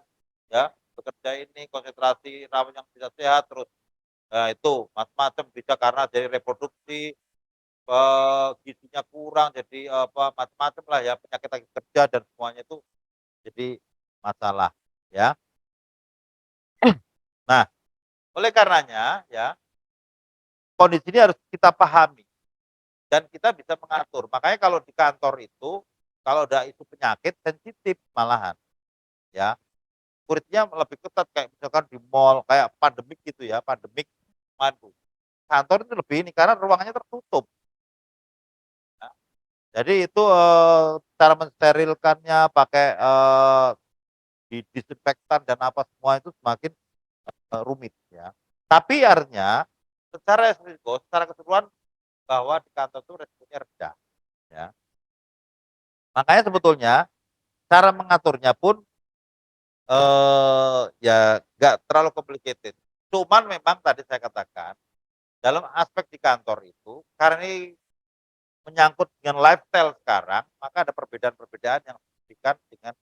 ya, bekerja ini konsentrasi rawan yang tidak sehat, terus, itu macam-macam bisa karena dari reproduksi, gizinya kurang, jadi, macam-macam lah ya, penyakit lagi kerja dan semuanya itu jadi masalah, ya. Nah, oleh karenanya ya, kondisi ini harus kita pahami. Dan kita bisa mengatur. Makanya kalau di kantor itu, kalau ada isu penyakit sensitif malahan, ya. Security-nya lebih ketat kayak misalkan di mall, kayak pandemik gitu ya, pandemik waduh, kantor itu lebih ini karena ruangannya tertutup, ya. Jadi itu, cara mensterilkannya pakai, disinfektan dan apa semua itu semakin, rumit ya. Tapi artinya secara resiko, secara keseluruhan bahwa di kantor itu resikonya rendah, ya. Makanya sebetulnya cara mengaturnya pun, ya nggak terlalu complicated. Cuman memang tadi saya katakan, dalam aspek di kantor itu, karena ini menyangkut dengan lifestyle sekarang, maka ada perbedaan-perbedaan yang signifikan dengan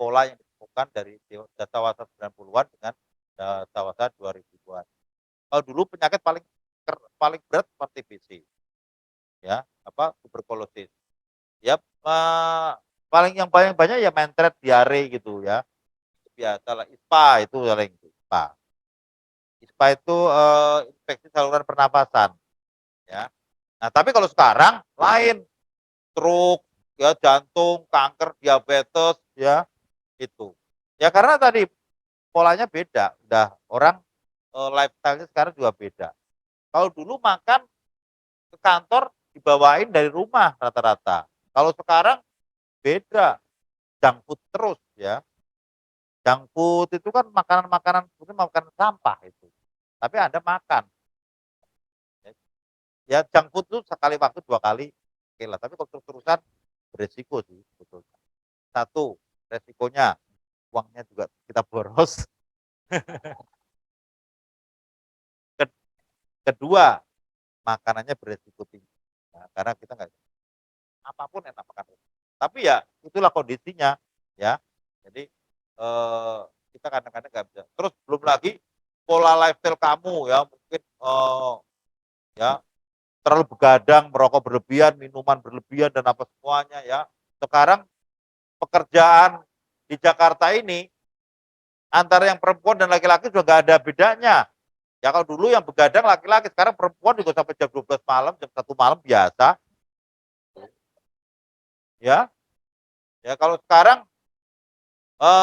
pola yang ditemukan dari dasawarsa 90-an dengan dasawarsa 2000-an. Kalau dulu penyakit paling berat seperti TBC, ya, tuberkulosis. Ya, yang paling banyak ya mentet, diare gitu ya. Biasalah ISPA itu paling ISPA. ISPA itu, infeksi saluran pernapasan, ya. Nah, tapi kalau sekarang lain, stroke, ya jantung, kanker, diabetes, ya, itu. Ya karena tadi polanya beda, udah orang, lifestyle-nya sekarang juga beda. Kalau dulu makan ke kantor dibawain dari rumah rata-rata. Kalau sekarang beda, junk food terus ya. Junk food itu kan makanan-makanan itu makanan sampah itu. Tapi Anda makan. Ya junk food itu sekali waktu 2 kali, oke lah, tapi kalau terus-terusan beresiko sih sebetulnya. Satu, resikonya uangnya juga kita boros. Ke kedua, makanannya beresiko tinggi. Nah, karena kita nggak apapun enak makan. Tapi ya itulah kondisinya ya. Jadi, kita kadang-kadang nggak bisa. Terus belum lagi pola lifestyle kamu ya mungkin, ya terlalu begadang, merokok berlebihan, minuman berlebihan dan apa semuanya ya. Sekarang pekerjaan di Jakarta ini antara yang perempuan dan laki-laki juga nggak ada bedanya. Ya kalau dulu yang begadang laki-laki, sekarang perempuan juga sampai jam 12 malam, jam 1 malam biasa, ya. Ya kalau sekarang,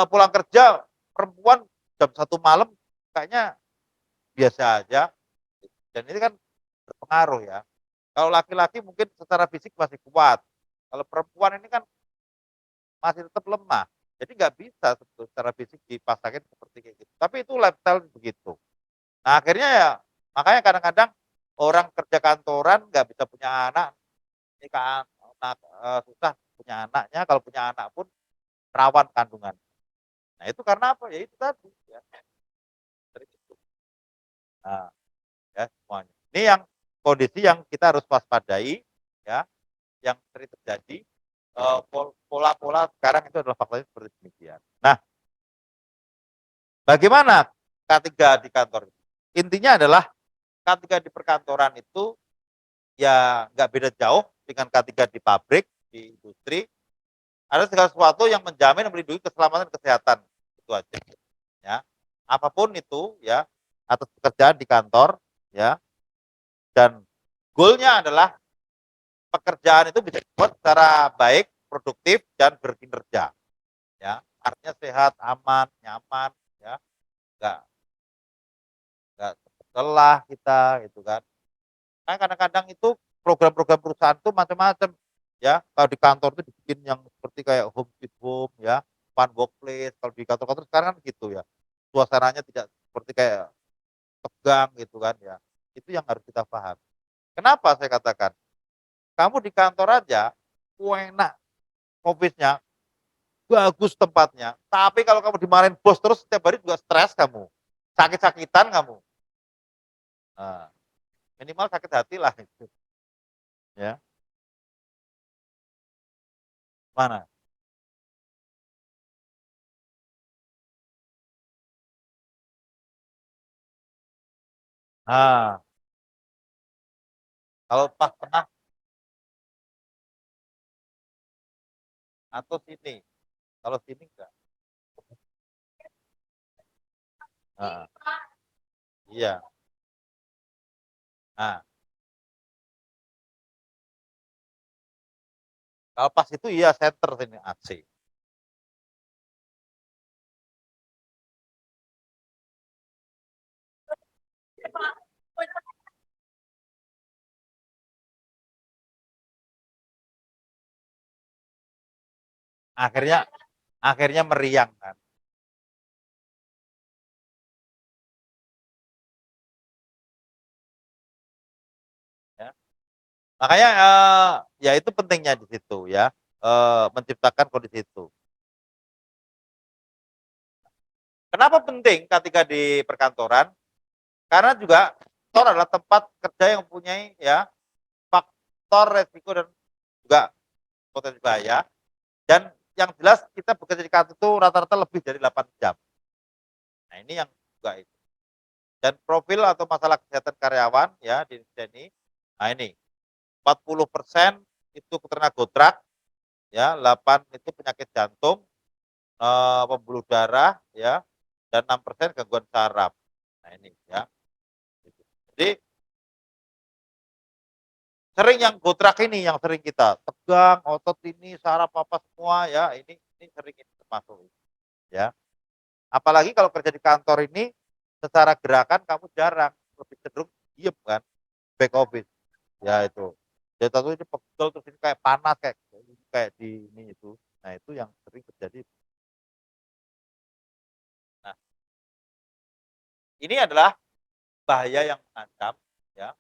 pulang kerja perempuan jam 1 malam kayaknya biasa aja, dan ini kan berpengaruh ya. Kalau laki-laki mungkin secara fisik masih kuat, kalau perempuan ini kan masih tetap lemah. Jadi nggak bisa sebetulnya secara fisik dipasangin seperti kayak gitu. Tapi itu lifestyle begitu. Nah akhirnya ya makanya kadang-kadang orang kerja kantoran nggak bisa punya anak, nikah anak, susah punya anaknya, kalau punya anak pun rawan kandungan. Nah itu karena apa? Ya itu tadi ya, dari itu. Nah, ya semuanya. Ini yang kondisi yang kita harus waspadai ya, yang sering terjadi, pola-pola sekarang itu adalah faktanya seperti demikian. Nah, bagaimana K3 di kantor? Intinya adalah K3 di perkantoran itu ya nggak beda jauh dengan K3 di pabrik, di industri. Ada segala sesuatu yang menjamin melindungi keselamatan kesehatan itu aja. Ya, apapun itu ya atas pekerjaan di kantor ya, dan goalnya adalah pekerjaan itu bisa dibuat secara baik, produktif dan berkinerja. Ya, artinya sehat, aman, nyaman, ya, nggak nggak lelah kita gitu kan. Kan kadang-kadang itu program-program perusahaan tuh macam-macam, ya. Kalau di kantor tuh dibikin yang seperti kayak home sweet home ya, fun workplace, kalau di kantor-kantor sekarang kan gitu ya. Suasananya tidak seperti kayak tegang gitu kan ya. Itu yang harus kita pahami. Kenapa saya katakan? Kamu di kantor aja, enak office-nya, bagus tempatnya, tapi kalau kamu dimarahin bos terus setiap hari juga stres kamu, sakit-sakitan kamu. Nah, minimal sakit hati lah itu, ya. Mana? Nah, kalau pas tengah atau sini, kalau sini enggak. Heeh, iya. Nah, kalau pas itu iya center sini AC. Akhirnya akhirnya meriang kan. Ya. Makanya ya itu pentingnya di situ ya, menciptakan kondisi itu. Kenapa penting ketika di perkantoran? Karena juga kantor adalah tempat kerja yang mempunyai ya faktor resiko dan juga potensi bahaya, dan yang jelas kita bekerja di kantor itu rata-rata lebih dari 8 jam. Nah, ini yang juga itu. Dan profil atau masalah kesehatan karyawan ya di Indonesia ini, nah ini 40% itu keterkena gotrak, ya 8 itu penyakit jantung, pembuluh darah ya, dan 6% gangguan saraf. Nah ini ya. Gitu. Jadi sering yang gotrak ini yang sering kita tegang, otot ini, saraf apa semua ya, ini sering ini termasuk ya. Apalagi kalau kerja di kantor ini secara gerakan kamu jarang, lebih cenderung diem kan, back office. Ya itu. Jadi tahu ini pegel terus ini kayak panas kayak di ini itu. Nah, itu yang sering terjadi. Nah, ini adalah bahaya yang mengancam ya,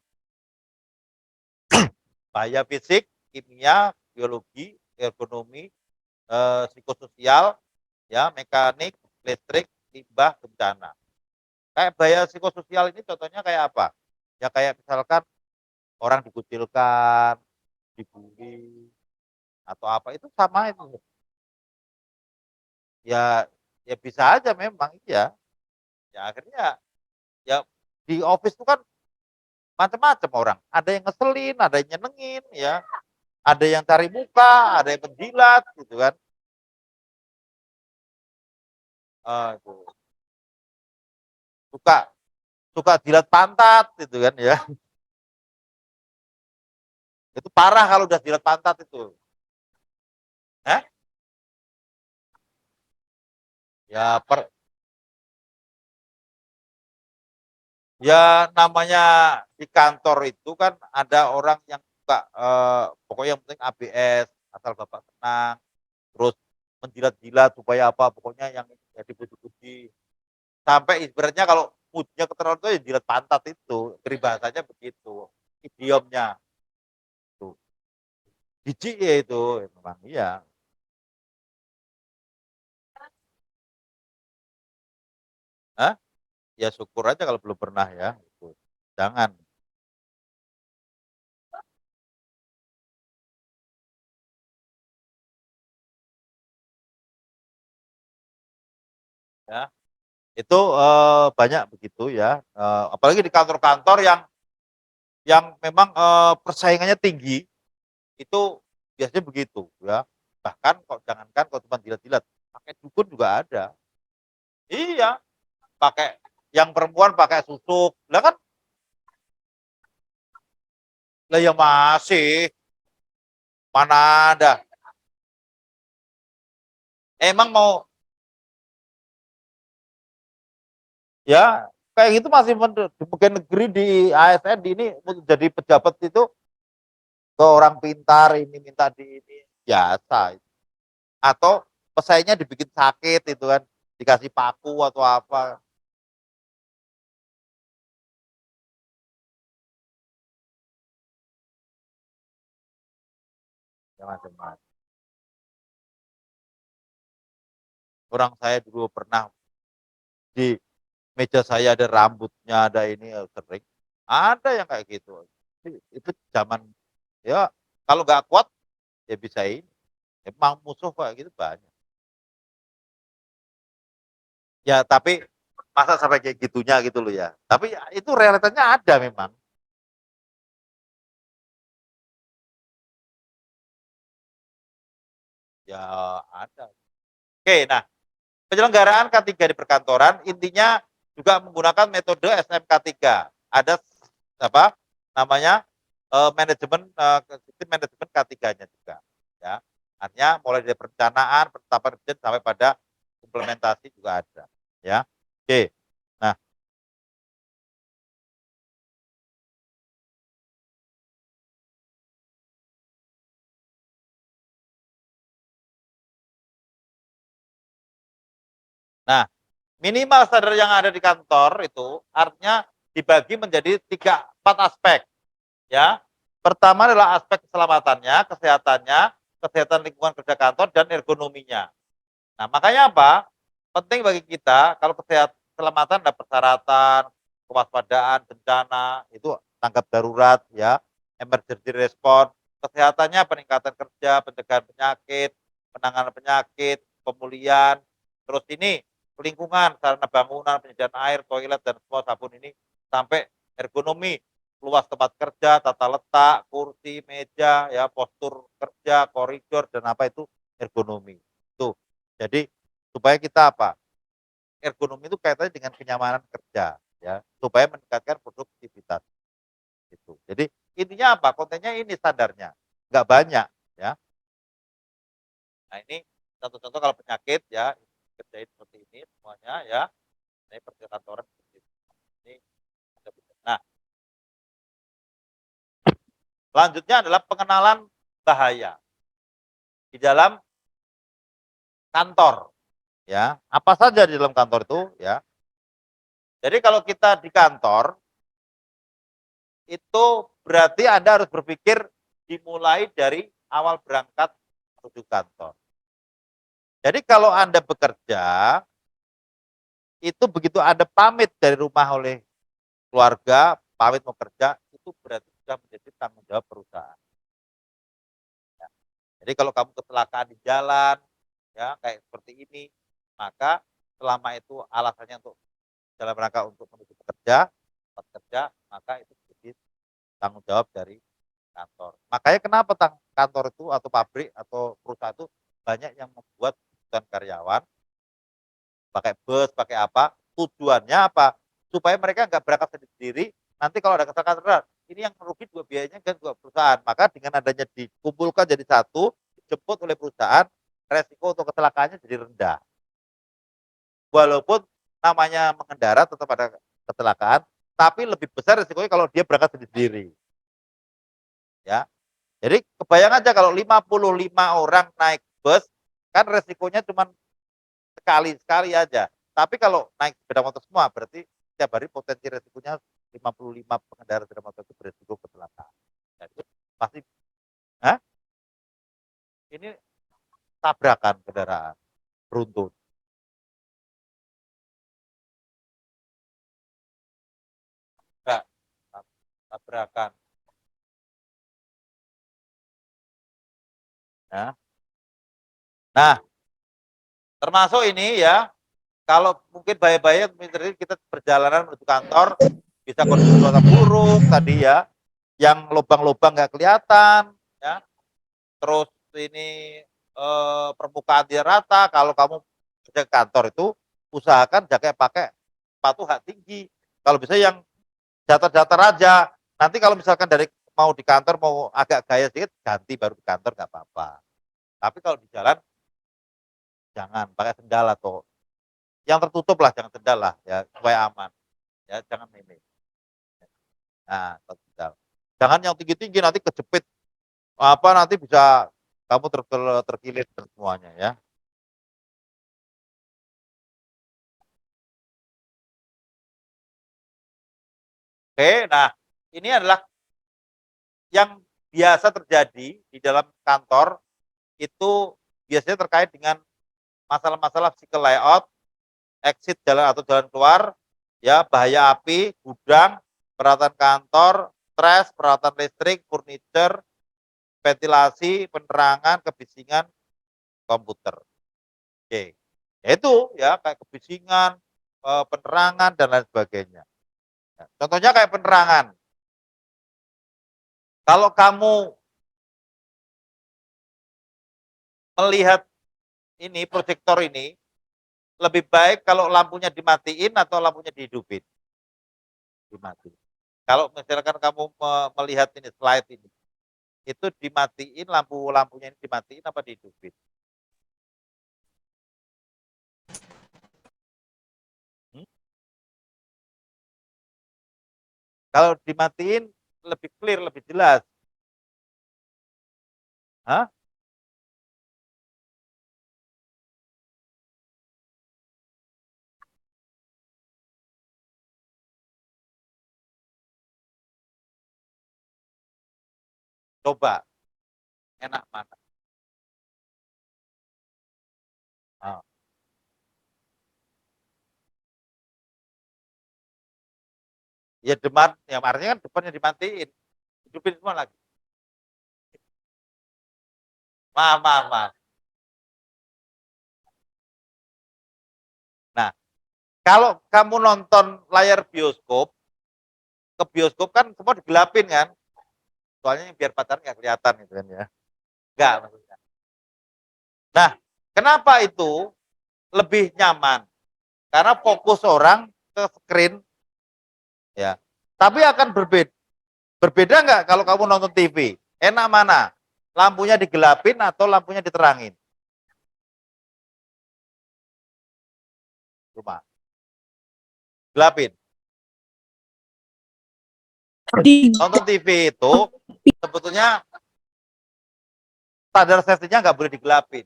bahaya fisik, kimia, biologi, ergonomi, psikososial, ya, mekanik, listrik, limbah, bencana. Kayak bahaya psikososial ini contohnya kayak apa? Ya kayak misalkan orang dikucilkan, dibully, atau apa itu sama itu. Ya ya bisa aja memang iya. Ya akhirnya ya di office itu kan macam-macam orang. Ada yang ngeselin, ada yang nyenengin ya, ada yang cari muka, ada yang penjilat gitu kan. Itu. Suka suka jilat pantat gitu kan ya. Itu parah kalau udah jilat pantat itu. Eh? Ya ya namanya di kantor itu kan ada orang yang suka pokoknya yang penting ABS, asal Bapak senang, terus menjilat-jilat supaya apa, pokoknya yang ya dipuji-puji. Sampai ibaratnya kalau mood-nya keterlaluan tuh ya jilat pantat itu, peribahasanya begitu, idiomnya tuh. Jijik ya itu, memang iya. Hah? Ya syukur aja kalau belum pernah ya, gitu. Jangan, ya. Itu, banyak begitu ya, apalagi di kantor-kantor yang memang, persaingannya tinggi, itu biasanya begitu ya. Bahkan kok jangankan kalau cuma jilat-jilat, pakai dukun juga ada. Iya, pakai yang perempuan pakai susuk, lah kan lah ya masih, mana ada. Emang mau ya kayak gitu masih di pegawai negeri di ASN di ini untuk jadi pejabat itu ke orang pintar ini minta di ini biasa. Atau pesaingnya dibikin sakit itu kan, dikasih paku atau apa. Ya macam-macam. Orang saya dulu pernah di meja saya ada rambutnya, ada ini sering. Ada yang kayak gitu. Itu zaman ya kalau nggak kuat ya bisa ini. Emang musuh kayak gitu banyak. Ya tapi masa sampai kayak gitunya gitu loh ya. Tapi ya, itu realitanya ada memang. Ya ada. Oke, nah penyelenggaraan K3 di perkantoran intinya juga menggunakan metode SMK3. Ada apa namanya manajemen sistem manajemen K3-nya juga. Ya, artinya mulai dari perencanaan, penetapan kerja sampai pada implementasi juga ada. Ya, oke. Nah, nah minimal standar yang ada di kantor itu artinya dibagi menjadi 3-4 aspek. Ya, pertama adalah aspek keselamatannya, kesehatannya, kesehatan lingkungan kerja kantor dan ergonominya. Nah, makanya apa? Penting bagi kita kalau keselamatan ada persyaratan, kewaspadaan, bencana, itu tanggap darurat ya, emergency response, kesehatannya peningkatan kerja, pencegahan penyakit, penanganan penyakit, pemulihan, terus ini lingkungan, sarana bangunan, penyediaan air, toilet dan semua sabun ini sampai ergonomi, luas tempat kerja, tata letak, kursi, meja, ya postur kerja, koridor dan apa itu ergonomi. Tuh. Jadi supaya kita apa? Ergonomi itu kaitannya dengan kenyamanan kerja ya, supaya meningkatkan produktivitas itu. Jadi intinya apa? Kontennya ini standarnya, nggak banyak ya. Nah ini contoh-contoh kalau penyakit ya kerjain seperti ini semuanya ya. Ini perkantoran seperti ini. Nah selanjutnya adalah pengenalan bahaya di dalam kantor ya. Apa saja di dalam kantor itu ya. Jadi kalau kita di kantor itu berarti Anda harus berpikir dimulai dari awal berangkat menuju kantor. Jadi kalau Anda bekerja, itu begitu Anda pamit dari rumah oleh keluarga, pamit mau kerja, itu berarti sudah menjadi tanggung jawab perusahaan. Ya. Jadi kalau kamu kecelakaan di jalan, ya kayak seperti ini, maka selama itu alasannya untuk dalam rangka untuk menuju bekerja, tempat kerja, maka itu menjadi tanggung jawab dari kantor. Makanya kenapa kantor itu atau pabrik atau perusahaan itu banyak yang membuat kebutuhan karyawan, pakai bus, pakai apa, tujuannya apa? Supaya mereka nggak berangkat sendiri, nanti kalau ada kecelakaan berat, ini yang merugi juga biayanya kan juga perusahaan. Maka dengan adanya dikumpulkan jadi satu, dijemput oleh perusahaan, resiko untuk kecelakaannya jadi rendah. Walaupun namanya mengendara tetap ada kecelakaan, tapi lebih besar resikonya kalau dia berangkat sendiri. Ya, jadi kebayang aja kalau 55 orang naik bus, kan resikonya cuma sekali-sekali aja. Tapi kalau naik sepeda motor semua, berarti setiap hari potensi resikonya 55 pengendara sepeda motor itu beresiko kecelakaan. Jadi pasti, hah? Ini tabrakan kendaraan beruntun. Enggak, tabrakan. Ya. Nah, termasuk ini ya, kalau mungkin bahaya-bahaya kita perjalanan menuju kantor bisa kondisi cuaca buruk tadi ya, yang lubang-lubang nggak kelihatan, ya. Terus ini permukaan dia rata. Kalau kamu kerja ke kantor itu usahakan pakai sepatu hak tinggi. Kalau bisa yang datar-datar aja. Nanti kalau misalkan dari mau di kantor mau agak gaya sedikit ganti baru di kantor nggak apa-apa. Tapi kalau di jalan jangan pakai sendal atau yang tertutup lah, jangan sendal lah ya supaya aman. Ya jangan ini. Nah, sendal. Jangan yang tinggi-tinggi nanti kejepit apa nanti bisa kamu terkilir semuanya ya. Oke, nah ini adalah yang biasa terjadi di dalam kantor itu biasanya terkait dengan masalah-masalah physical layout, exit jalan atau jalan keluar, ya bahaya api, gudang, peralatan kantor, stres, peralatan listrik, furniture, ventilasi, penerangan, kebisingan, komputer. Oke, ya itu ya kayak kebisingan, penerangan dan lain sebagainya. Ya, contohnya kayak penerangan. Kalau kamu melihat ini proyektor ini, lebih baik kalau lampunya dimatiin atau lampunya dihidupin? Dimatiin. Kalau misalkan kamu melihat ini slide ini, itu dimatiin lampunya ini dimatiin apa dihidupin? Hmm? Kalau dimatiin lebih clear, lebih jelas. Hah? Coba, enak mana? Ah. Ya depan, ya artinya kan depannya dimatiin, hidupin semua lagi. Maaf, maaf, maaf. Nah, kalau kamu nonton layar bioskop, ke bioskop kan semua digelapin kan? Soalnya biar pacaran nggak kelihatan gitu kan ya. Enggak maksudnya. Nah, kenapa itu lebih nyaman? Karena fokus orang ke screen ya. Tapi akan berbeda. Berbeda nggak kalau kamu nonton TV? Enak mana? Lampunya digelapin atau lampunya diterangin? Cuma gelapin. Nonton TV itu sebetulnya standar safety-nya nggak boleh digelapin.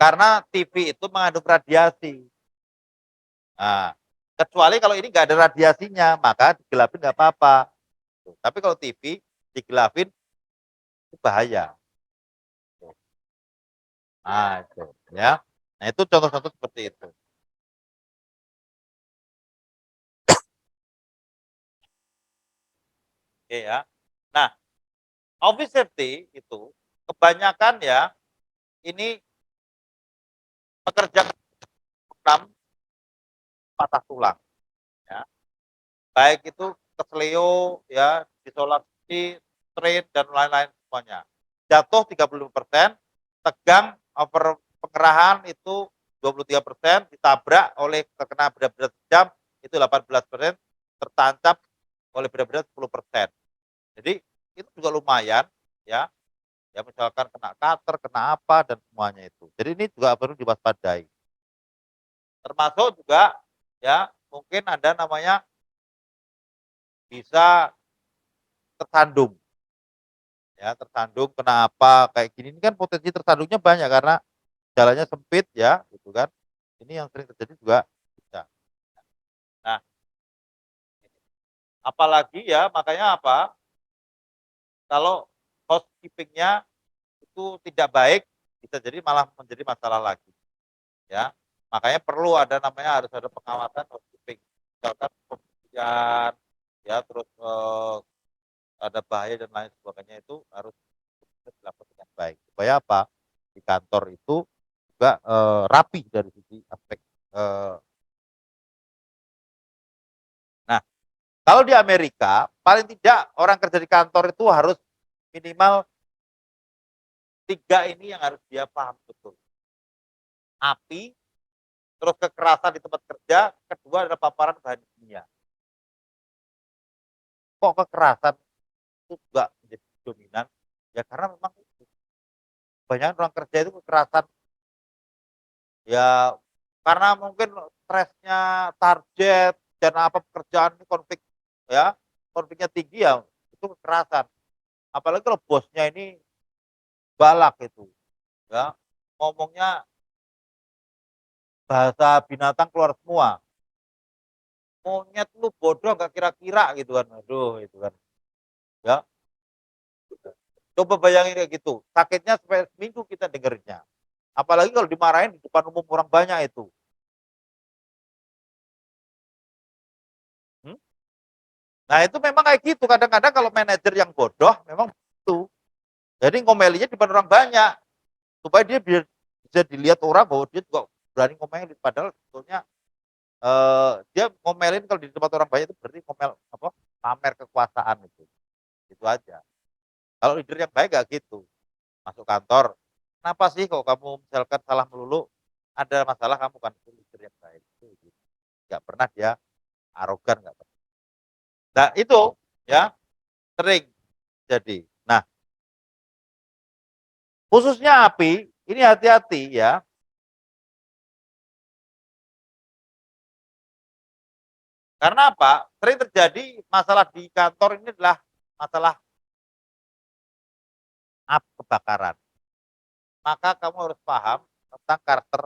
Karena TV itu mengandung radiasi. Nah, kecuali kalau ini nggak ada radiasinya, maka digelapin nggak apa-apa. Tapi kalau TV digelapin itu bahaya. Nah, itu ya. Nah, itu contoh-contoh seperti itu. Oke ya. Nah, office safety itu kebanyakan ya ini pekerja enam patah tulang ya. Baik itu kesleo ya, disolasi, strain dan lain-lain semuanya. Jatuh 35%, tegang over pengerahan itu 23%, ditabrak oleh terkena benda-benda tajam itu 18%, tertancap oleh benda-benda 10%. Jadi itu juga lumayan ya. Ya misalkan kena cutter, kena apa dan semuanya itu. Jadi ini juga perlu diwaspadai. Termasuk juga ya mungkin ada namanya bisa tersandung. Ya, tersandung kena apa kayak gini ini kan potensi tersandungnya banyak karena jalannya sempit ya, gitu kan. Ini yang sering terjadi juga bisa. Nah, apalagi ya makanya apa? Kalau housekeeping-nya itu tidak baik, bisa jadi malah menjadi masalah lagi, ya. Makanya perlu ada namanya harus ada pengawasan housekeeping. Misalkan kemudian ya terus ada bahaya dan lain sebagainya itu harus dilakukan dengan baik. Supaya apa? Di kantor itu juga rapi dari sisi aspek. Nah, kalau di Amerika paling tidak orang kerja di kantor itu harus minimal 3 ini yang harus dia paham betul. Api, terus kekerasan di tempat kerja, kedua adalah paparan bahan kimia. Kok kekerasan itu juga menjadi dominan? Ya karena memang banyak orang kerja itu kekerasan ya karena mungkin stresnya, target dan apa pekerjaan ini konflik ya, konfliknya tinggi ya itu kekerasan. apalagi kalau bosnya ini galak itu, ya, ngomongnya bahasa binatang keluar semua, "Monyet lu bodoh nggak kira-kira," gitu kan, aduh itu kan, ya. Coba bayangin kayak gitu, sakitnya sampai seminggu kita dengerinnya, apalagi kalau dimarahin di depan umum orang banyak itu, hmm. Nah itu memang kayak gitu, kadang-kadang kalau manajer yang bodoh memang itu, jadi ngomelinya di depan orang banyak, supaya dia biar bisa dilihat orang bahwa dia juga berani ngomelin, padahal sebetulnya, dia ngomelin kalau di tempat orang banyak itu berarti ngomel apa, pamer kekuasaan itu aja. Kalau leader yang baik nggak gitu, masuk kantor, "Kenapa sih kok kamu misalkan salah melulu? Ada masalah kamu kan?" Itu leader yang baik, itu gitu. Nggak pernah dia arogan, nggak pernah. Nah itu, ya, sering jadi. Nah, khususnya api, ini hati-hati ya, karena apa? Sering terjadi masalah di kantor ini adalah masalah kebakaran. Maka kamu harus paham tentang karakter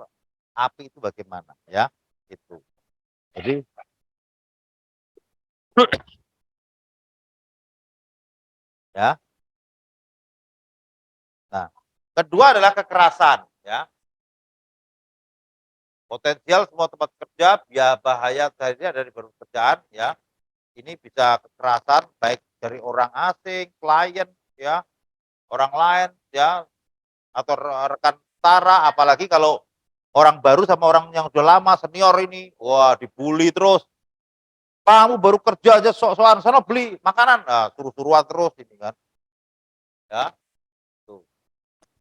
api itu bagaimana ya, itu. Jadi ya. Nah, kedua adalah kekerasan ya. Potensial semua tempat kerja ya bahaya tadinya dari pekerjaan ya. Ini bisa kekerasan baik dari orang asing, klien ya, orang lain ya, atau rekan setara, apalagi kalau orang baru sama orang yang udah lama senior ini, wah dibully terus. Kamu baru kerja aja sok-sokan, sana beli makanan, nah, suruh-suruhan terus ini kan, ya. Tuh.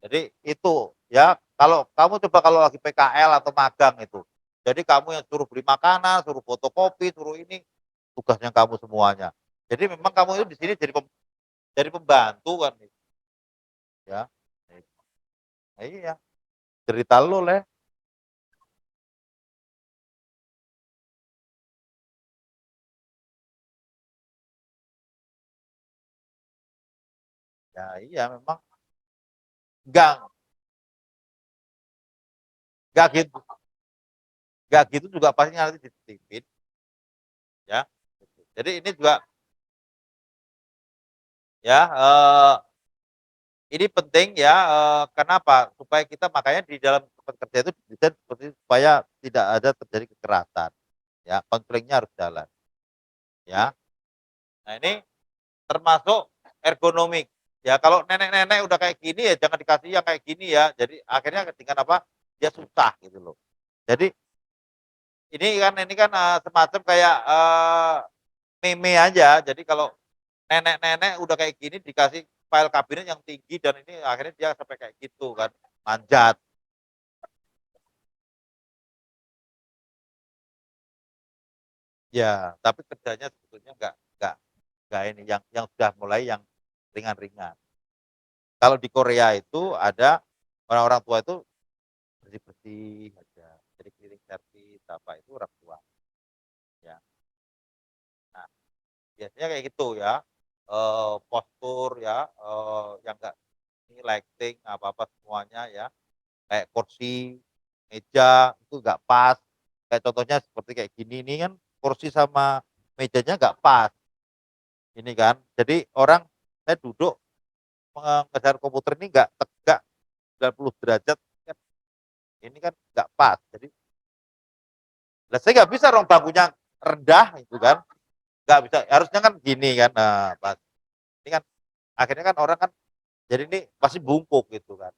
Jadi itu ya, kalau kamu coba kalau lagi PKL atau magang itu. Jadi kamu yang suruh beli makanan, suruh fotokopi, suruh ini, tugasnya kamu semuanya. Jadi memang kamu itu di sini jadi pembantu kan ya. Nah, iya, cerita lu leh. Ya iya memang enggak enggak gitu. Enggak gitu juga pasti nanti dititipin ya. Jadi ini juga ya, ini penting ya, kenapa? Supaya kita makanya di dalam tempat kerja itu desain seperti supaya tidak ada terjadi kekerasan, ya, konfliknya harus jalan, ya. Nah ini termasuk ergonomik, ya kalau nenek-nenek udah kayak gini ya jangan dikasih yang kayak gini ya, jadi akhirnya dengan apa, dia susah gitu loh. Jadi ini kan, semacam kayak, meme aja, jadi kalau nenek-nenek udah kayak gini dikasih file kabinet yang tinggi dan ini akhirnya dia sampai kayak gitu kan, manjat. Ya, tapi kerjanya sebetulnya nggak ini, yang sudah mulai yang ringan-ringan. Kalau di Korea itu ada orang-orang tua itu bersih-bersih aja, jadi cleaning service apa itu orang tua, ya. Nah, biasanya kayak gitu ya, postur ya, yang enggak ini lighting apa-apa semuanya ya, kayak kursi, meja itu nggak pas, kayak contohnya seperti kayak gini nih kan kursi sama mejanya nggak pas, ini kan. Jadi orang saya duduk mengejar komputer ini nggak tegak 90 derajat kan, ini kan nggak pas. Jadi lah saya nggak bisa dong bangkunya rendah itu kan, nggak bisa, harusnya kan gini kan, nah pas. Ini kan akhirnya kan orang kan jadi ini pasti bungkuk gitu kan,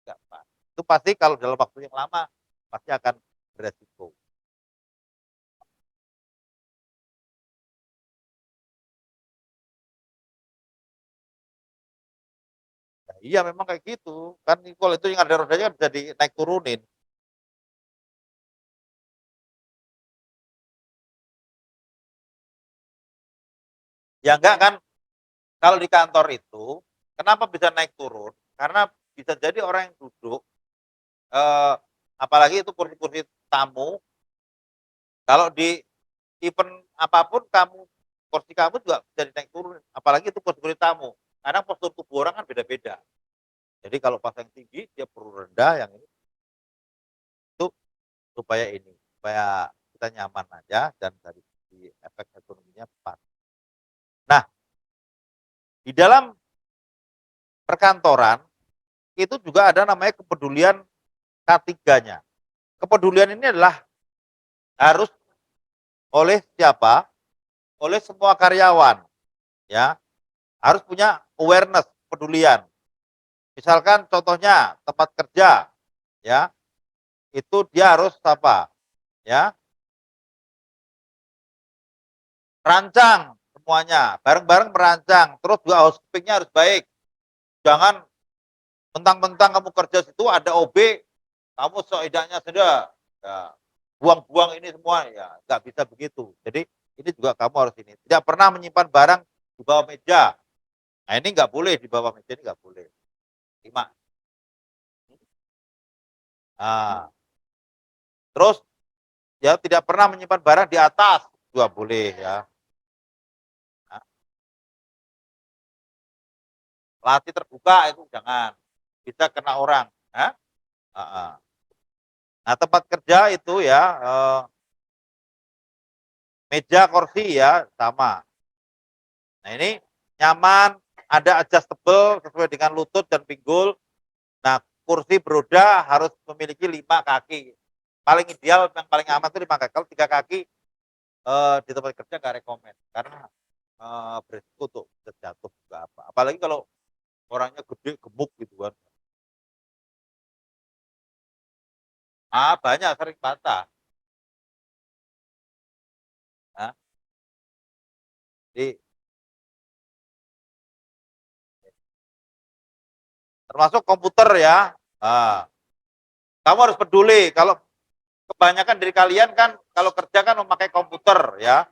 nggak pas. Itu pasti kalau dalam waktu yang lama pasti akan beresiko. Nah, iya memang kayak gitu, kan kalau itu yang ada rodanya kan bisa naik turunin. Ya enggak kan, kalau di kantor itu kenapa bisa naik turun, karena bisa jadi orang yang duduk, eee, apalagi itu kursi-kursi tamu, kalau di event apapun kamu kursi kamu juga bisa dinaik turun, apalagi itu kursi-kursi tamu. Karena postur tubuh orang kan beda-beda. Jadi kalau pas yang tinggi dia perlu rendah, yang ini itu supaya kita nyaman aja dan dari segi efek ekonominya pas. Nah, di dalam perkantoran itu juga ada namanya kepedulian K3-nya. Kepedulian ini adalah harus oleh siapa? Oleh semua karyawan, ya. Harus punya awareness, kepedulian. Misalkan contohnya tempat kerja, ya, itu dia harus apa? Ya, rancang semuanya, bareng-bareng merancang. Terus juga housekeeping-nya harus baik. Jangan mentang-mentang kamu kerja situ ada OB, kamu seidaknya sudah ya, buang-buang ini semua ya, nggak bisa begitu. Jadi ini juga kamu harus ini. Tidak pernah menyimpan barang di bawah meja. Nah ini nggak boleh di bawah meja, ini nggak boleh. 5. Nah, terus ya tidak pernah menyimpan barang di atas juga boleh ya. Nah, latih terbuka itu jangan, bisa kena orang. Nah, nah tempat kerja itu ya meja kursi ya sama. Nah ini nyaman, ada adjustable sesuai dengan lutut dan pinggul. Nah kursi beroda harus memiliki 5 kaki. Paling ideal yang paling aman itu 5 kaki. Kalau 3 kaki di tempat kerja nggak rekomen karena beresiko tuh bisa jatuh juga apa. Apalagi kalau orangnya gede gemuk gitu kan. Banyak sering patah. Nah, jadi termasuk komputer ya. Nah, kamu harus peduli kalau kebanyakan dari kalian kan kalau kerja kan memakai komputer ya.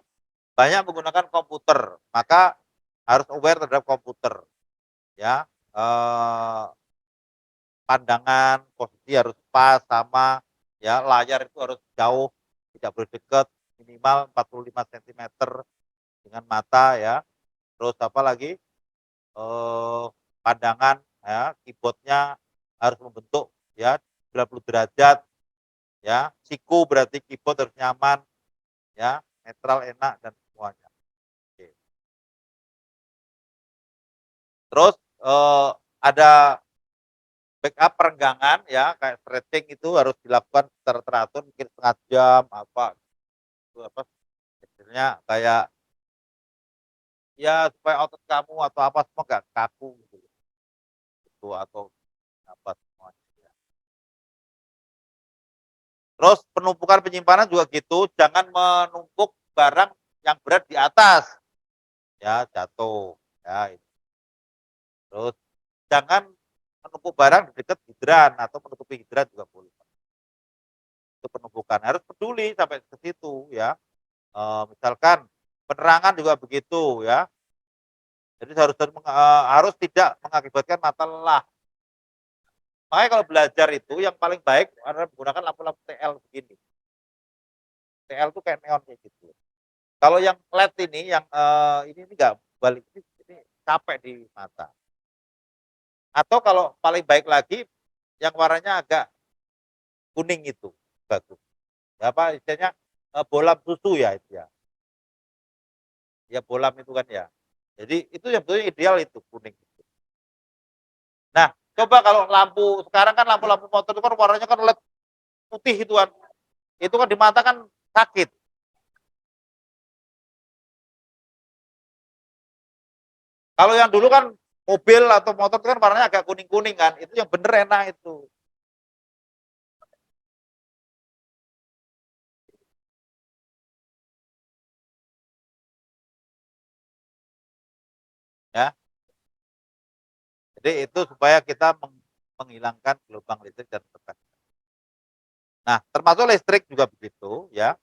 Banyak menggunakan komputer, maka harus aware terhadap komputer ya. Pandangan posisi harus pas sama ya, layar itu harus jauh, tidak boleh dekat, minimal 45 cm dengan mata ya. Terus apa lagi? Pandangan ya, keyboardnya harus membentuk ya 90 derajat ya. Siku berarti keyboard harus nyaman ya, netral, enak dan semuanya. Oke. Terus ada backup perenggangan ya, kayak stretching itu harus dilakukan secara teratur mungkin setengah jam apa itu apa istilahnya kayak ya supaya otot kamu atau apa semua nggak kaku gitu, gitu atau apa semuanya ya. Terus penumpukan penyimpanan juga gitu, jangan menumpuk barang yang berat di atas ya jatuh ya. Terus jangan menumpuk barang di dekat hidran atau menutupi hidran juga boleh. Itu penumpukan harus peduli sampai ke situ ya. Misalkan penerangan juga begitu ya. Jadi harus tidak mengakibatkan mata lelah. Makanya kalau belajar itu yang paling baik adalah menggunakan lampu-lampu TL begini. TL itu kayak neon kayak gitu. Kalau yang LED ini yang ini enggak balik ini capek di mata. Atau kalau paling baik lagi yang warnanya agak kuning itu bagus. Ya apa istilahnya bolam susu ya itu ya. Ya bolam itu kan ya. Jadi itu yang sebetulnya ideal itu kuning. Nah, coba kalau lampu sekarang kan lampu-lampu motor itu kan warnanya kan LED putih itu kan. Itu kan di mata kan sakit. Kalau yang dulu kan mobil atau motor itu kan warnanya agak kuning-kuning kan. Itu yang bener enak itu. Ya. Jadi itu supaya kita menghilangkan gelombang listrik dan tekanan. Nah, termasuk listrik juga begitu ya.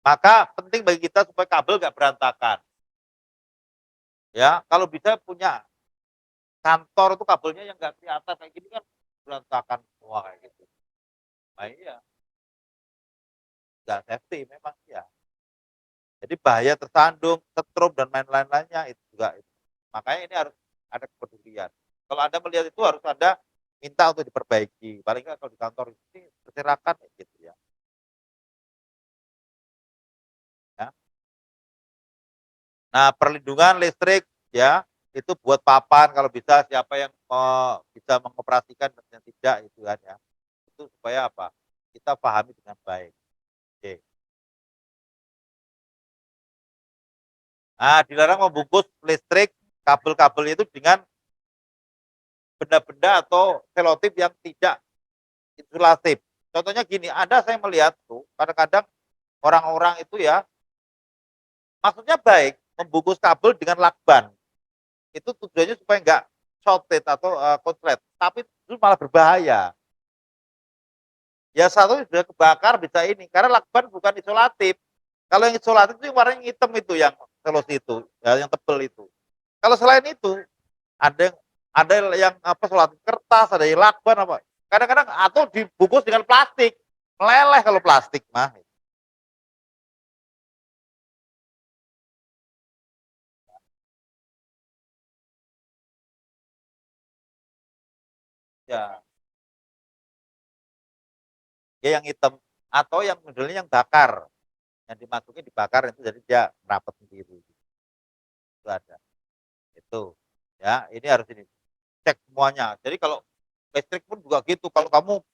Maka penting bagi kita supaya kabel nggak berantakan. Ya, kalau bisa punya kantor itu kabelnya yang nggak kelihatan kayak gini kan berantakan semua kayak gitu. Nah, iya, nggak safety memang ya. Jadi bahaya tersandung, setrum dan lain-lainnya itu. juga. Makanya ini harus ada kepedulian. Kalau Anda melihat itu harus Anda minta untuk diperbaiki. Paling nggak kalau di kantor ini berserakan gitu ya. Ya. Nah, perlindungan listrik ya itu buat papan kalau bisa siapa yang bisa mengoperasikan dan yang tidak itu kan ya. Itu supaya apa? Kita pahami dengan baik. Oke. Nah, dilarang membungkus listrik kabel-kabel itu dengan benda-benda atau selotip yang tidak insulatif. Contohnya gini, ada saya melihat tuh kadang-kadang orang-orang itu ya maksudnya baik membungkus kabel dengan lakban. Itu tujuannya supaya enggak shorted atau konslet, tapi itu malah berbahaya. Ya satu sudah kebakar bisa ini, karena lakban bukan isolatif. Kalau yang isolatif itu warnanya hitam itu yang selosi itu, ya, yang tebel itu. Kalau selain itu ada ada yang apa isolatif kertas, ada yang lakban apa. Kadang-kadang atau dibungkus dengan plastik, meleleh kalau plastik mah. Ya, ya yang hitam atau yang modelnya yang bakar, yang dimasukin dibakar itu jadi dia merapat sendiri. Itu ada. Itu. Ya, ini harus ini cek semuanya. Jadi kalau listrik pun juga gitu. Kalau kamu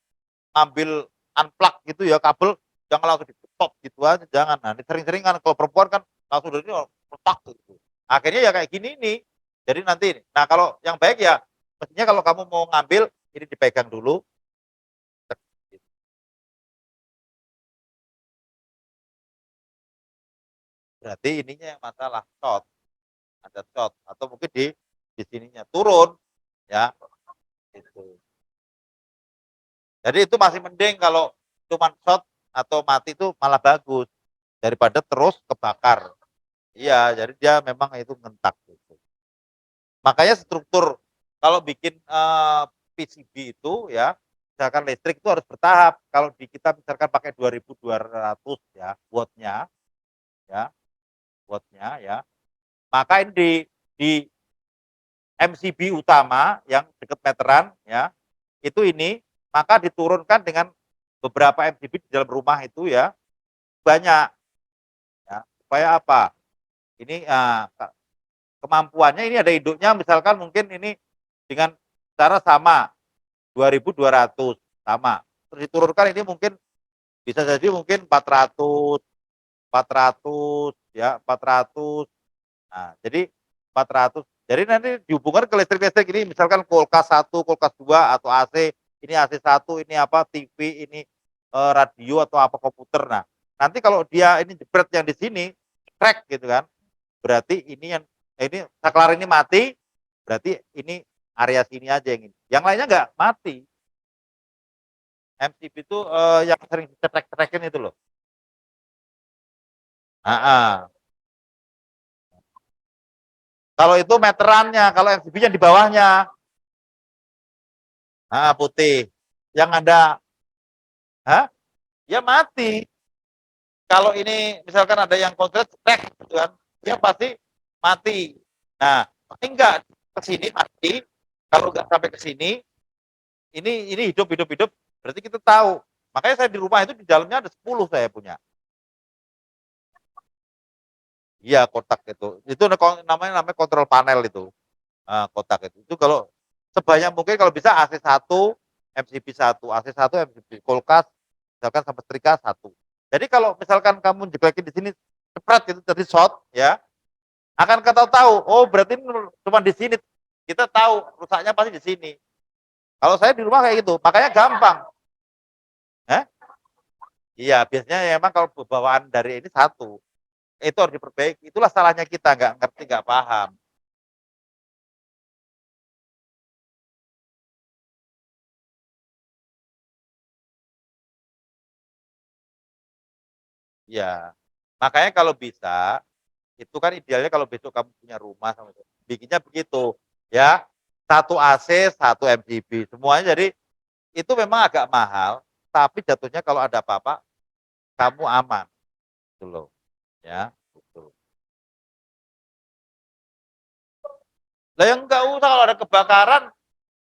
ambil unplug gitu ya kabel, jangan langsung dipotong gitu aja, jangan. Nah, sering-sering kan kalau perempuan kan langsung dari ini retak gitu. Akhirnya ya kayak gini nih. Jadi nanti ini. Nah, kalau yang baik ya mestinya kalau kamu mau ngambil ini dipegang dulu. Berarti ininya yang masalah short, ada short atau mungkin di sininya turun ya itu. Jadi itu masih mending kalau cuma short atau mati itu malah bagus daripada terus kebakar. Iya, jadi dia memang itu ngentak gitu. Makanya struktur kalau bikin PCB itu ya, misalkan listrik itu harus bertahap. Kalau di kita misalkan pakai 2200 ya ya, wattnya ya, maka ini di MCB utama yang dekat meteran ya, itu ini maka diturunkan dengan beberapa MCB di dalam rumah itu ya banyak ya, supaya apa? Ini kemampuannya ini ada induknya misalkan mungkin ini dengan cara sama 2200 sama. Terus diturunkan ini mungkin bisa jadi mungkin 400 400 ya 400. Nah, jadi 400. Jadi nanti dihubungkan ke listrik-listrik ini misalkan kulkas 1, kulkas 2 atau AC, ini AC 1, ini apa TV, ini radio atau apa komputer. Nah, nanti kalau dia ini jebret yang di sini crack gitu kan. Berarti ini yang ini saklar ini mati, berarti ini area sini aja yang ini. Yang lainnya enggak mati. MCB itu yang sering dicetrek-cerekin itu loh. Heeh. Kalau itu meterannya, kalau MCB-nya di bawahnya. Putih. Yang ada, hah? Ya mati. Kalau ini misalkan ada yang konslet, gitu kan, dia pasti mati. Nah, enggak ke sini mati. Kalau enggak sampai ke sini, ini hidup hidup hidup, berarti kita tahu. Makanya saya di rumah itu di dalamnya ada 10 saya punya. Iya kotak itu. Itu namanya kontrol panel itu. Kotak itu. Itu kalau sebanyak mungkin kalau bisa AC 1, MCB 1, AC 1, MCB kulkas, misalkan sama setrika 1. Jadi kalau misalkan kamu jeblekin di sini cepat gitu jadi short ya, akan kita tahu, oh berarti cuma di sini. Kita tahu rusaknya pasti di sini. Kalau saya di rumah kayak gitu, makanya gampang. Eh? Iya, biasanya emang kalau bawaan dari ini satu, itu harus diperbaiki. Itulah salahnya kita, nggak ngerti, nggak paham. Iya. Makanya kalau bisa, itu kan idealnya kalau besok kamu punya rumah sama itu, bikinnya begitu, ya. Satu AC, satu MCB, semuanya jadi itu memang agak mahal, tapi jatuhnya kalau ada apa-apa, kamu aman, gitu loh. Ya, gitu. Lah yang enggak usah kalau ada kebakaran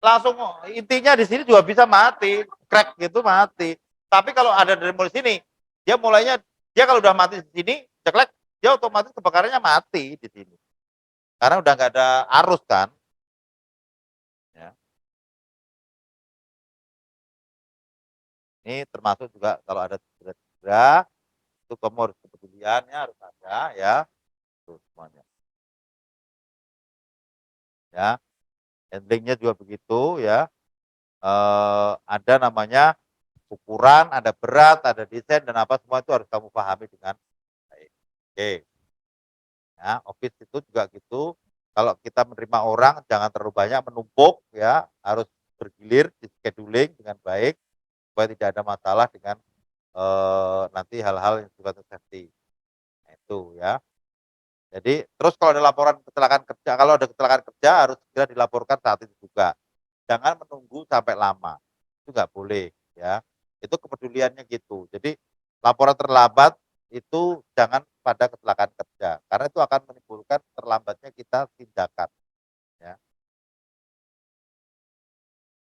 langsung intinya di sini juga bisa mati, crack gitu mati. Tapi kalau ada dari mulai sini, dia mulainya dia kalau udah mati di sini, ceklek, dia otomatis kebakarannya mati di sini. Karena udah nggak ada arus kan. Ya. Ini termasuk juga kalau ada cedera-cedera, itu kamu harus kepeduliannya harus ada ya. Tuh semuanya. Ya. Handlingnya juga begitu ya. Ada namanya ukuran, ada berat, ada desain dan apa semua itu harus kamu pahami dengan baik. Oke. Ya, office itu juga gitu. Kalau kita menerima orang jangan terlalu banyak menumpuk ya, harus bergilir, di scheduling dengan baik supaya tidak ada masalah dengan nanti hal-hal yang sifatnya safety. Nah, itu ya. Jadi terus kalau ada laporan kecelakaan kerja, kalau ada kecelakaan kerja harus segera dilaporkan saat itu juga. Jangan menunggu sampai lama. Itu nggak boleh ya. Itu kepeduliannya gitu. Jadi laporan terlambat itu jangan pada kecelakaan kerja karena itu akan menimbulkan terlambatnya kita tindakan ya.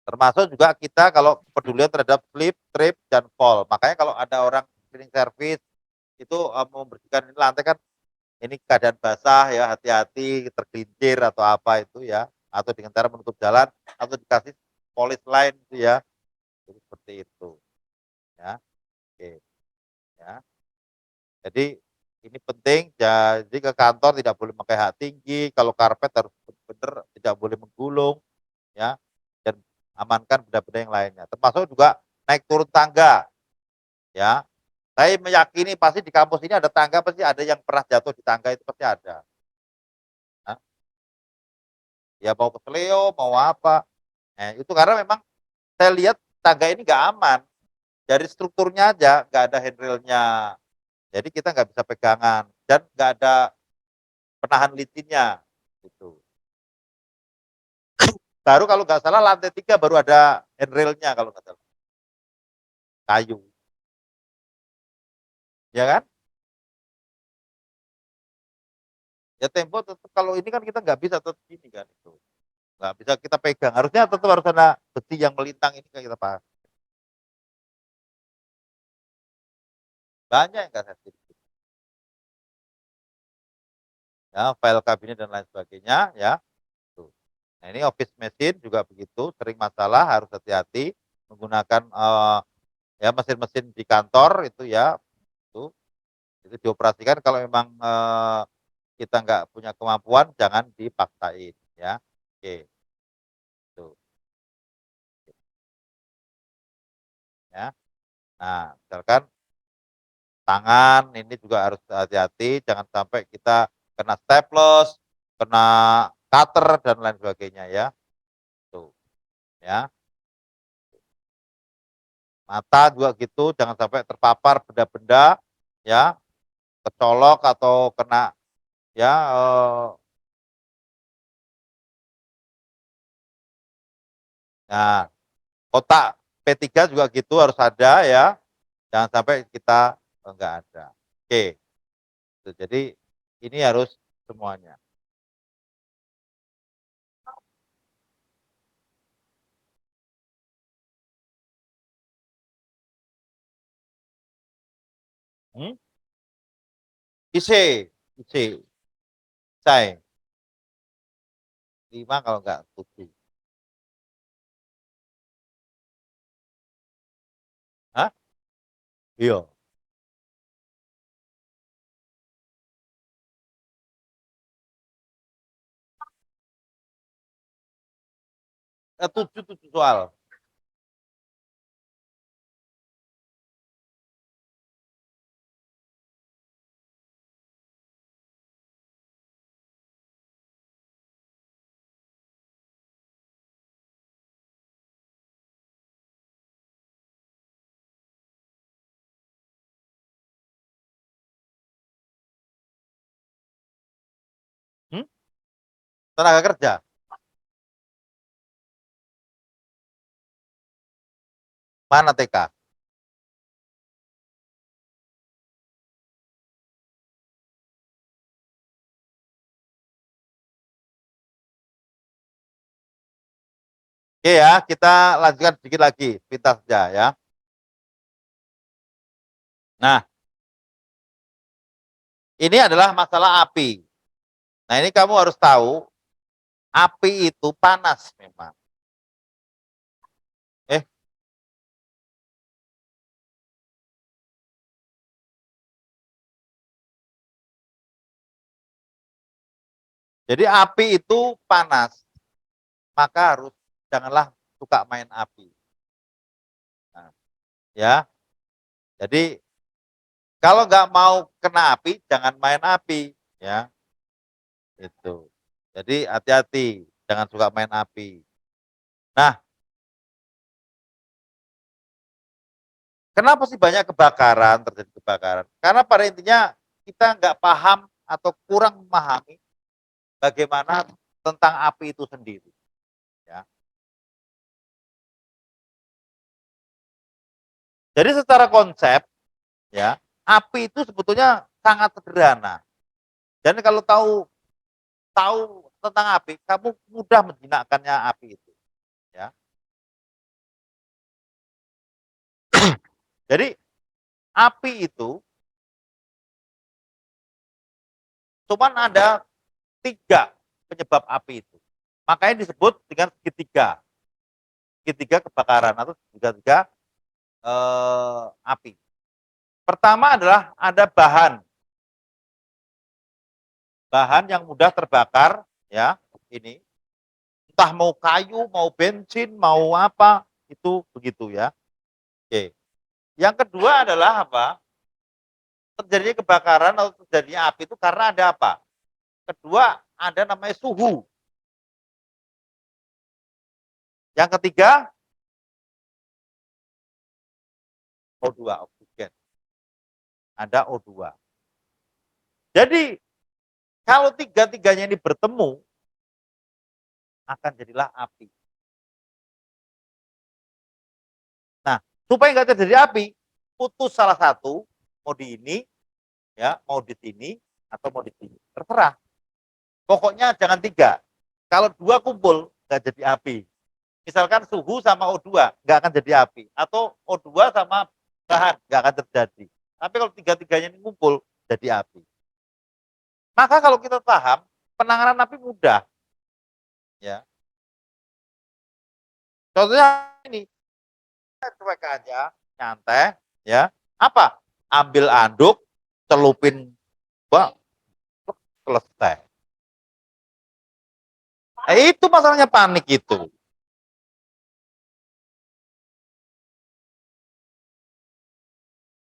Termasuk juga kita kalau kepedulian terhadap slip, trip dan fall. Makanya kalau ada orang cleaning service itu membersihkan ini lantai kan ini keadaan basah ya, hati-hati tergelincir atau apa itu ya, atau dengan cara menutup jalan atau dikasih polis lain itu ya. Jadi seperti itu ya. Oke ya. Jadi ini penting jadi ke kantor tidak boleh pakai hak tinggi, kalau karpet harus benar-benar tidak boleh menggulung ya dan amankan benda-benda yang lainnya. Termasuk juga naik turun tangga ya. Saya meyakini pasti di kampus ini ada tangga, pasti ada yang pernah jatuh di tangga itu pasti ada. Nah, ya mau keseleo, mau apa. Nah, itu karena memang saya lihat tangga ini nggak aman. Dari strukturnya aja nggak ada handrailnya. Jadi kita nggak bisa pegangan dan nggak ada penahan licinnya. Gitu. Baru kalau nggak salah lantai 3 baru ada handrailnya kalau nggak salah. Kayu. Ya kan? Ya tembok tetap kalau ini kan kita nggak bisa tetap gini kan itu. Nggak bisa kita pegang. Harusnya tetap harus ada besi yang melintang ini kan kita paham. Banyak yang nggak safety. Ya, file kabinet dan lain sebagainya ya. Tuh. Nah, ini office machine juga begitu, sering masalah harus hati-hati menggunakan ya mesin-mesin di kantor itu ya, itu dioperasikan kalau memang kita nggak punya kemampuan jangan dipaksain ya. Oke, tuh ya. Nah, misalkan tangan ini juga harus hati-hati jangan sampai kita kena staples, kena cutter dan lain sebagainya ya. Tuh, ya. Mata juga gitu, jangan sampai terpapar benda-benda ya, kecolok atau kena ya nah kotak P3 juga gitu harus ada ya, jangan sampai kita enggak ada. Oke, gitu. Jadi ini harus semuanya. Hmm? IC, IC, say 5 kalau enggak 7. Hah? Iya. 7 7 soal. Hmm? Tenaga kerja. Mana TK? Oke ya, kita lanjutkan sedikit lagi, pintas saja ya. Nah, ini adalah masalah api. Nah, ini kamu harus tahu, api itu panas memang. Eh, jadi api itu panas, maka harus janganlah suka main api. Nah, ya, jadi kalau nggak mau kena api, jangan main api, ya. Itu. Jadi hati-hati, jangan suka main api. Nah, kenapa sih banyak kebakaran, terjadi kebakaran? Karena pada intinya kita nggak paham atau kurang memahami bagaimana tentang api itu sendiri. Ya. Jadi secara konsep, ya, api itu sebetulnya sangat sederhana. Dan kalau tahu tahu tentang api, kamu mudah menjinakkannya api itu. Ya. Jadi api itu cuman ada 3 penyebab api itu. Makanya disebut dengan segitiga, segitiga kebakaran atau segitiga api. Pertama adalah ada bahan yang mudah terbakar, ya, ini entah mau kayu, mau bensin, mau apa, itu begitu ya. Oke. Yang kedua adalah apa? Terjadinya kebakaran atau terjadinya api itu karena ada apa? Kedua, ada namanya suhu. Yang ketiga, O2, oksigen. Ada O2. Jadi, kalau tiga-tiganya ini bertemu, akan jadilah api. Nah, supaya nggak terjadi api, putus salah satu, mau di ini, ya, mau di sini, atau mau di sini. Terserah. Pokoknya jangan 3. Kalau 2 kumpul, nggak jadi api. Misalkan suhu sama O2, nggak akan jadi api. Atau O2 sama bahan, nggak akan terjadi. Tapi kalau tiga-tiganya ini kumpul, jadi api. Maka kalau kita paham, penanganan api mudah. Ya. Contohnya ini, cuek aja, nyantai, ya. Apa? Ambil anduk, celupin, wah, selesai. Itu masalahnya panik itu.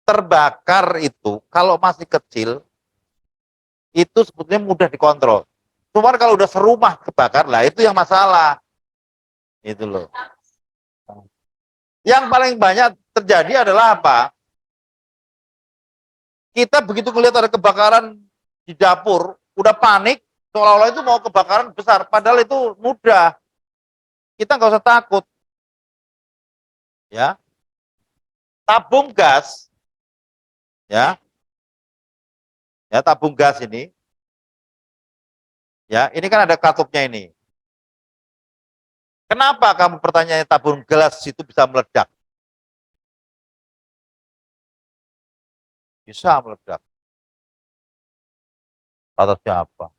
Terbakar itu kalau masih kecil itu sebetulnya mudah dikontrol. Cuman kalau udah serumah kebakar lah itu yang masalah. Itu loh. Yang paling banyak terjadi adalah apa? Kita begitu melihat ada kebakaran di dapur, udah panik, seolah-olah itu mau kebakaran besar, padahal itu mudah. Kita nggak usah takut, ya. Tabung gas, ya, ya tabung gas ini, ya, ini kan ada katupnya ini. Kenapa kamu pertanyaannya tabung gas itu bisa meledak? Bisa meledak. Atau siapa?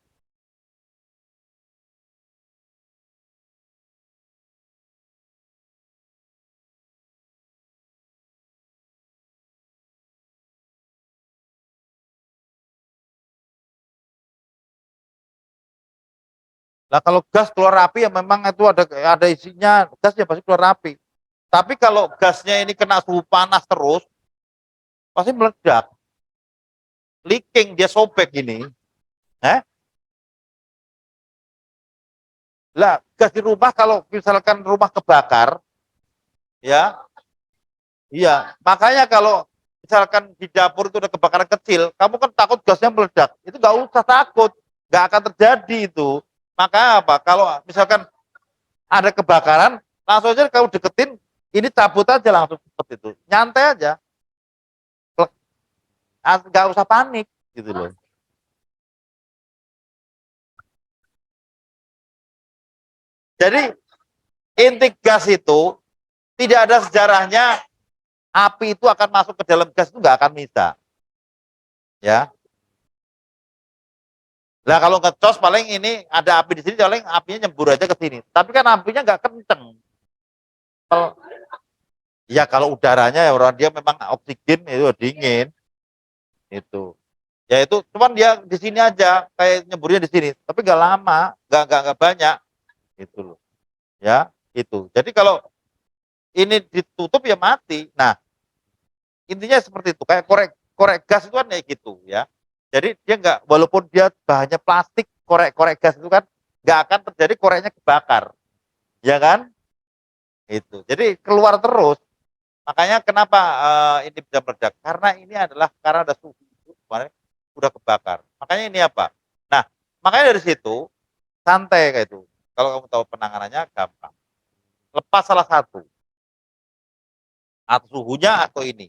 Nah kalau gas keluar api ya memang itu ada isinya gas ya pasti keluar api. Tapi kalau gasnya ini kena suhu panas terus, pasti meledak. Leaking dia sobek ini. Eh? Lah gas di rumah kalau misalkan rumah kebakar, ya, iya. Makanya kalau misalkan di dapur itu ada kebakaran kecil, kamu kan takut gasnya meledak. Itu nggak usah takut, nggak akan terjadi itu. Maka apa? Kalau misalkan ada kebakaran, langsung aja kamu deketin, ini cabut aja langsung seperti itu. Nyantai aja, nggak usah panik gitu loh. Jadi Inti gas itu tidak ada sejarahnya api itu akan masuk ke dalam gas itu nggak akan bisa. Ya. Nah kalau ngecos paling ini ada api di sini, paling apinya nyembur aja ke sini. Tapi kan apinya nggak kenceng. Ya kalau udaranya ya orang dia memang oksigen itu dingin itu. Ya itu cuman dia di sini aja kayak nyemburnya di sini, tapi nggak lama, nggak banyak gitu loh. Ya itu. Jadi kalau ini ditutup ya mati. Nah intinya seperti itu. Kayak korek korek gas itu kan kayak gitu ya. Jadi dia nggak, walaupun dia bahannya plastik, korek gas itu kan nggak akan terjadi koreknya kebakar, ya kan? Itu. Jadi keluar terus. Makanya kenapa ini bisa meledak? Karena ini adalah karena ada suhu itu kemarin udah kebakar. Makanya ini apa? Nah, makanya dari situ santai kayak itu. Kalau kamu tahu penanganannya gampang. Lepas salah satu, atau suhunya atau ini.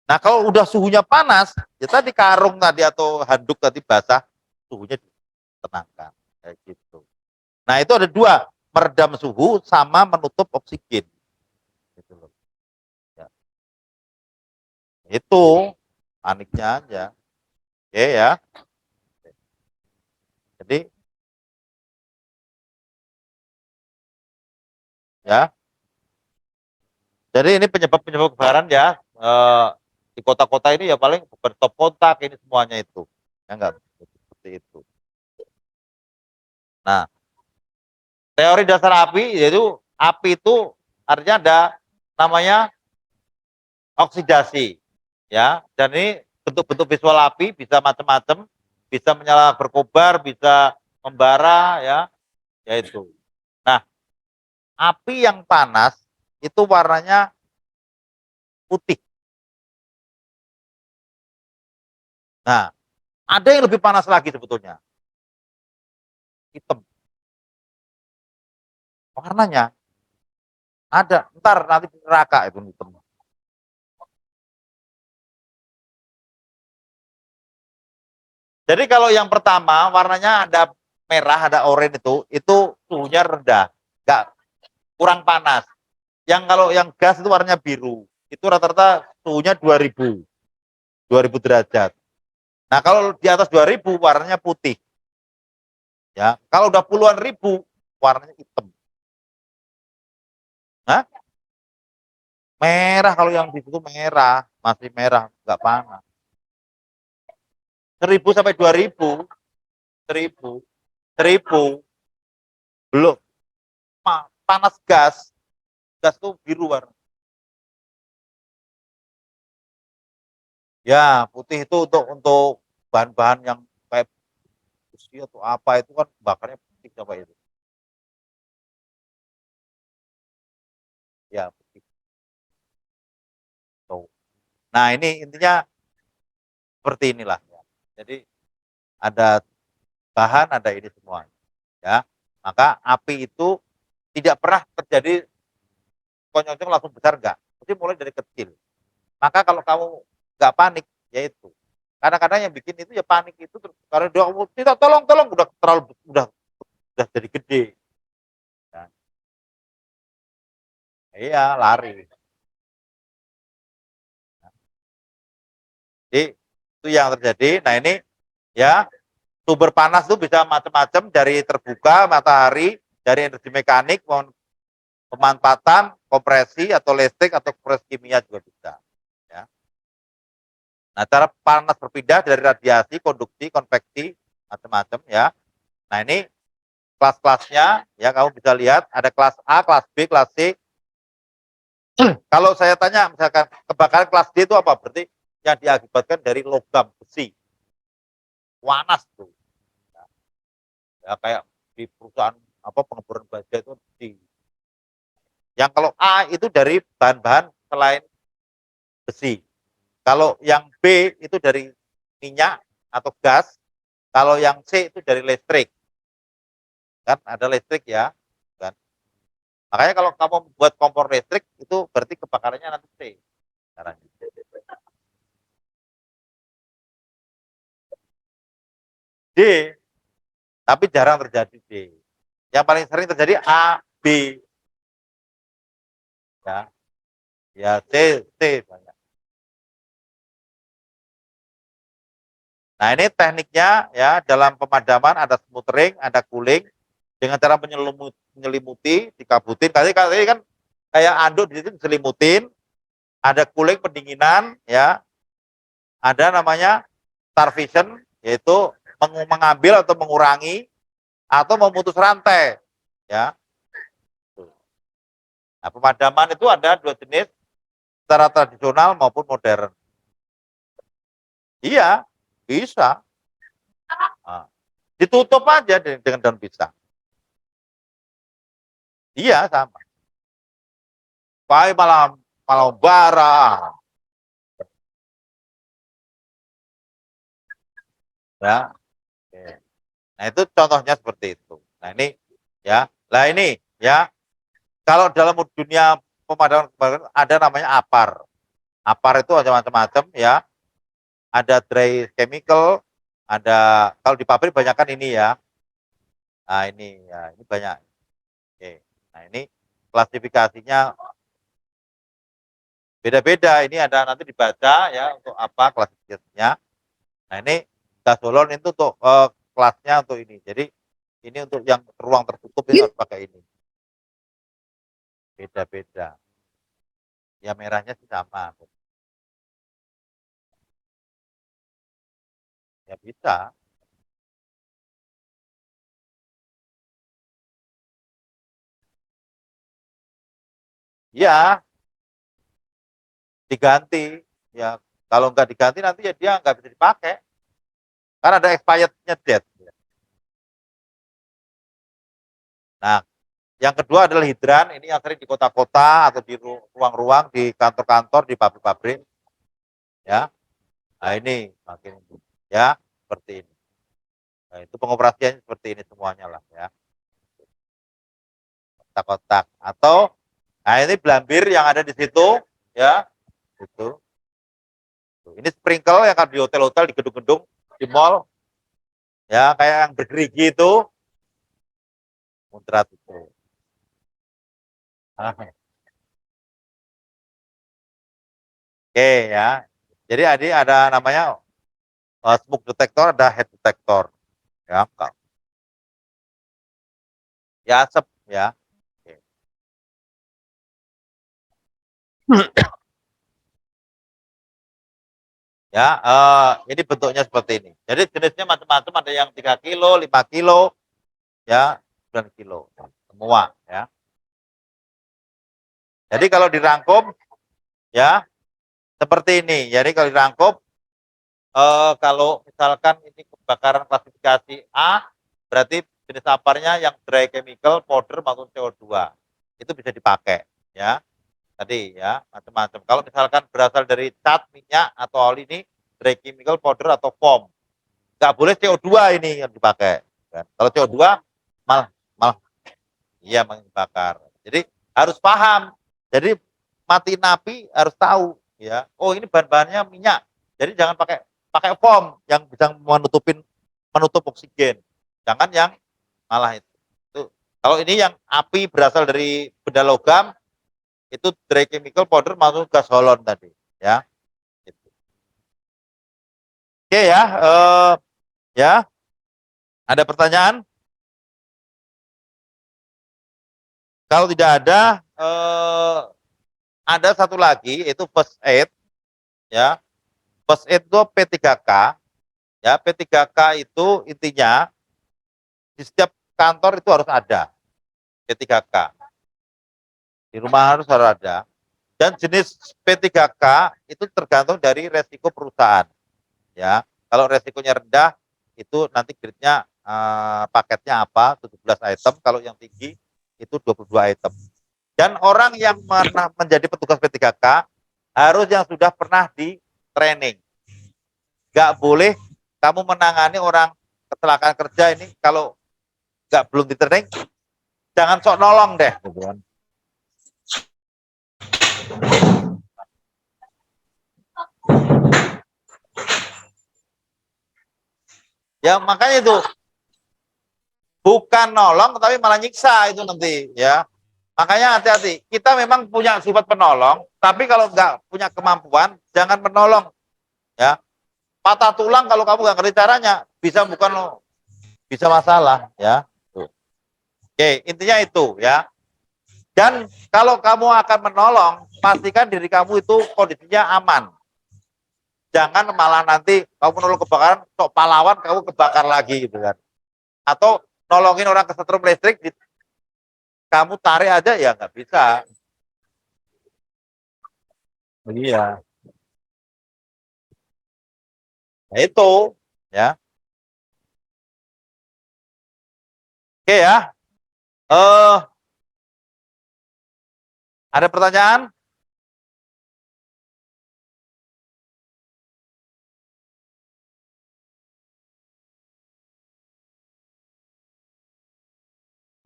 Nah, kalau udah suhunya panas, ya tadi karung tadi atau handuk tadi basah, suhunya ditenangkan kayak gitu. Nah, itu ada dua, meredam suhu sama menutup oksigen. Gitu loh. Ya. Itu paniknya aja. Oke ya. Jadi ya, jadi ini penyebab-penyebab kebakaran ya. Di kota-kota ini ya paling bertop kontak ini semuanya itu. Ya enggak seperti itu. Nah, teori dasar api yaitu api itu artinya ada namanya oksidasi. Ya, dan ini bentuk-bentuk visual api bisa macam-macam, bisa menyala berkobar, bisa membara ya, yaitu. Nah, api yang panas itu warnanya putih. Nah, ada yang lebih panas lagi sebetulnya, hitam. Warnanya ada, ntar nanti di neraka itu hitam. Jadi kalau yang pertama warnanya ada merah, ada oranye itu suhunya rendah, nggak kurang panas. Yang kalau yang gas itu warnanya biru, itu rata-rata suhunya 2000 derajat. Nah kalau di atas 2000 warnanya putih. Ya, kalau udah puluhan ribu warnanya hitam. Nah, merah kalau yang di situ merah, masih merah, nggak panas. 1000 sampai 2000, 1000, 1000 belum panas gas, gas tuh biru warna. Ya, putih itu untuk bahan-bahan yang kayak besi atau apa itu kan bakarnya putih apa itu. Ya, putih. Tuh. Nah, ini intinya seperti inilah ya. Jadi ada bahan, ada ini semua. Ya. Maka api itu tidak pernah terjadi konyol langsung besar enggak. Mesti mulai dari kecil. Maka kalau kamu nggak panik, ya itu. Kadang-kadang yang bikin itu ya panik itu terus karena dia tidak tolong udah terlalu udah jadi gede. Ya. Iya, lari. Jadi itu yang terjadi. Nah, ini ya sumber panas itu bisa macam-macam dari terbuka matahari, dari energi mekanik, pemanfaatan, kompresi atau listrik atau proses kimia juga bisa. Ya. Nah, cara panas berpindah dari radiasi, konduksi, konveksi, macam-macam ya. Nah, ini kelas-kelasnya ya kamu bisa lihat ada kelas A, kelas B, kelas C. Kalau saya tanya misalkan kebakaran kelas D itu apa? Berarti yang diakibatkan dari logam besi. Panas tuh. Ya kayak di perusahaan apa pengeboran baja itu di. Yang kalau A itu dari bahan-bahan selain besi. Kalau yang B itu dari minyak atau gas. Kalau yang C itu dari listrik. Kan ada listrik ya. Kan. Makanya kalau kamu buat kompor listrik itu berarti kebakarannya nanti C. Caranya. D, tapi jarang terjadi D. Yang paling sering terjadi A, B. ya. Ya, C banyak. Nah, ini tekniknya ya dalam pemadaman ada smothering, ada cooling dengan cara menyelimuti, dikabutin. Kali kan kayak anduk di situ diselimutin, ada cooling pendinginan ya, ada namanya starvation yaitu mengambil atau mengurangi atau memutus rantai ya. Nah, pemadaman itu ada dua jenis, secara tradisional maupun modern. Iya, bisa. Nah, ditutup aja dengan daun pisang. Iya, sama. Pai malam malam bara. Ya. Nah, itu contohnya seperti itu. Nah, ini ya. Lah ini ya, kalau dalam dunia pemadaman kebakaran ada namanya APAR. APAR itu ada macam-macam ya. Ada dry chemical, ada kalau di pabrik banyak kan ini ya. Nah, ini ya, ini banyak. Oke. Nah, ini klasifikasinya beda-beda. Ini ada nanti dibaca ya untuk apa klasifikasinya. Nah, ini gasolon itu untuk kelasnya untuk ini. Jadi ini untuk yang ruang tertutup ini harus pakai ini. Beda-beda. Ya merahnya sih sama. Ya bisa. Ya diganti. Ya kalau nggak diganti nanti ya dia nggak bisa dipakai. Karena ada expirednya date. Nah, yang kedua adalah hidran. Ini yang sering di kota-kota atau di ruang-ruang, di kantor-kantor, di pabrik-pabrik. Ya, nah ini makin ya seperti ini. Nah, itu pengoperasiannya seperti ini semuanya lah ya. Kotak-kotak atau nah ini blambir yang ada di situ ya itu. Ini sprinkle yang ada di hotel-hotel, di gedung-gedung, di mall ya kayak yang bergerigi itu muncrat itu. Oke ya. Jadi ada namanya smoke detector, ada head detector ya. Ya asap ya. Oke. Ya, ini bentuknya seperti ini. Jadi jenisnya macam-macam, ada yang 3 kilo, 5 kilo, ya, 9 kilo. Semua, ya. Jadi kalau dirangkum, ya, seperti ini. Jadi kalau dirangkum, kalau misalkan ini kebakaran klasifikasi A, berarti jenis aparnya yang dry chemical, powder, maupun CO2. Itu bisa dipakai, ya. Tadi, ya, macam-macam. Kalau misalkan berasal dari cat, minyak, atau oli ini, dry chemical, powder, atau foam. Nggak boleh CO2 ini yang dipakai. Kan? Kalau CO2 malah malah iya membakar. Jadi harus paham. Jadi mati napi harus tahu ya. Oh ini bahan-bahannya minyak. Jadi jangan pakai pakai foam yang bisa menutup oksigen. Jangan yang malah itu. Kalau ini yang api berasal dari benda logam itu dry chemical powder masuk gas holon tadi ya. Gitu. Oke ya, ya ada pertanyaan? Kalau tidak ada satu lagi itu first aid ya. First aid itu P3K ya. P3K itu intinya di setiap kantor itu harus ada P3K. Di rumah harus ada. Dan jenis P3K itu tergantung dari resiko perusahaan ya. Kalau resikonya rendah itu nanti grade-nya paketnya apa 17 item, kalau yang tinggi itu 22 item. Dan orang yang menjadi petugas P3K harus yang sudah pernah di training. Nggak boleh kamu menangani orang kecelakaan kerja ini kalau nggak belum di training, jangan sok nolong deh. Gitu kan. Ya makanya itu bukan nolong tapi malah nyiksa itu nanti ya. Makanya hati-hati. Kita memang punya sifat penolong, tapi kalau nggak punya kemampuan, jangan menolong. Ya, patah tulang kalau kamu nggak ngerti caranya, bisa bukan lo, bisa masalah. Ya, tuh. Oke, intinya itu ya. Dan kalau kamu akan menolong, pastikan diri kamu itu kondisinya aman. Jangan malah nanti kamu menolong kebakaran, sok pahlawan kamu kebakar lagi gitu kan. Atau nolongin orang kesetrum listrik, kamu tarik aja ya nggak bisa. Iya. Nah itu ya. Oke ya. Eh, ada pertanyaan?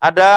Ada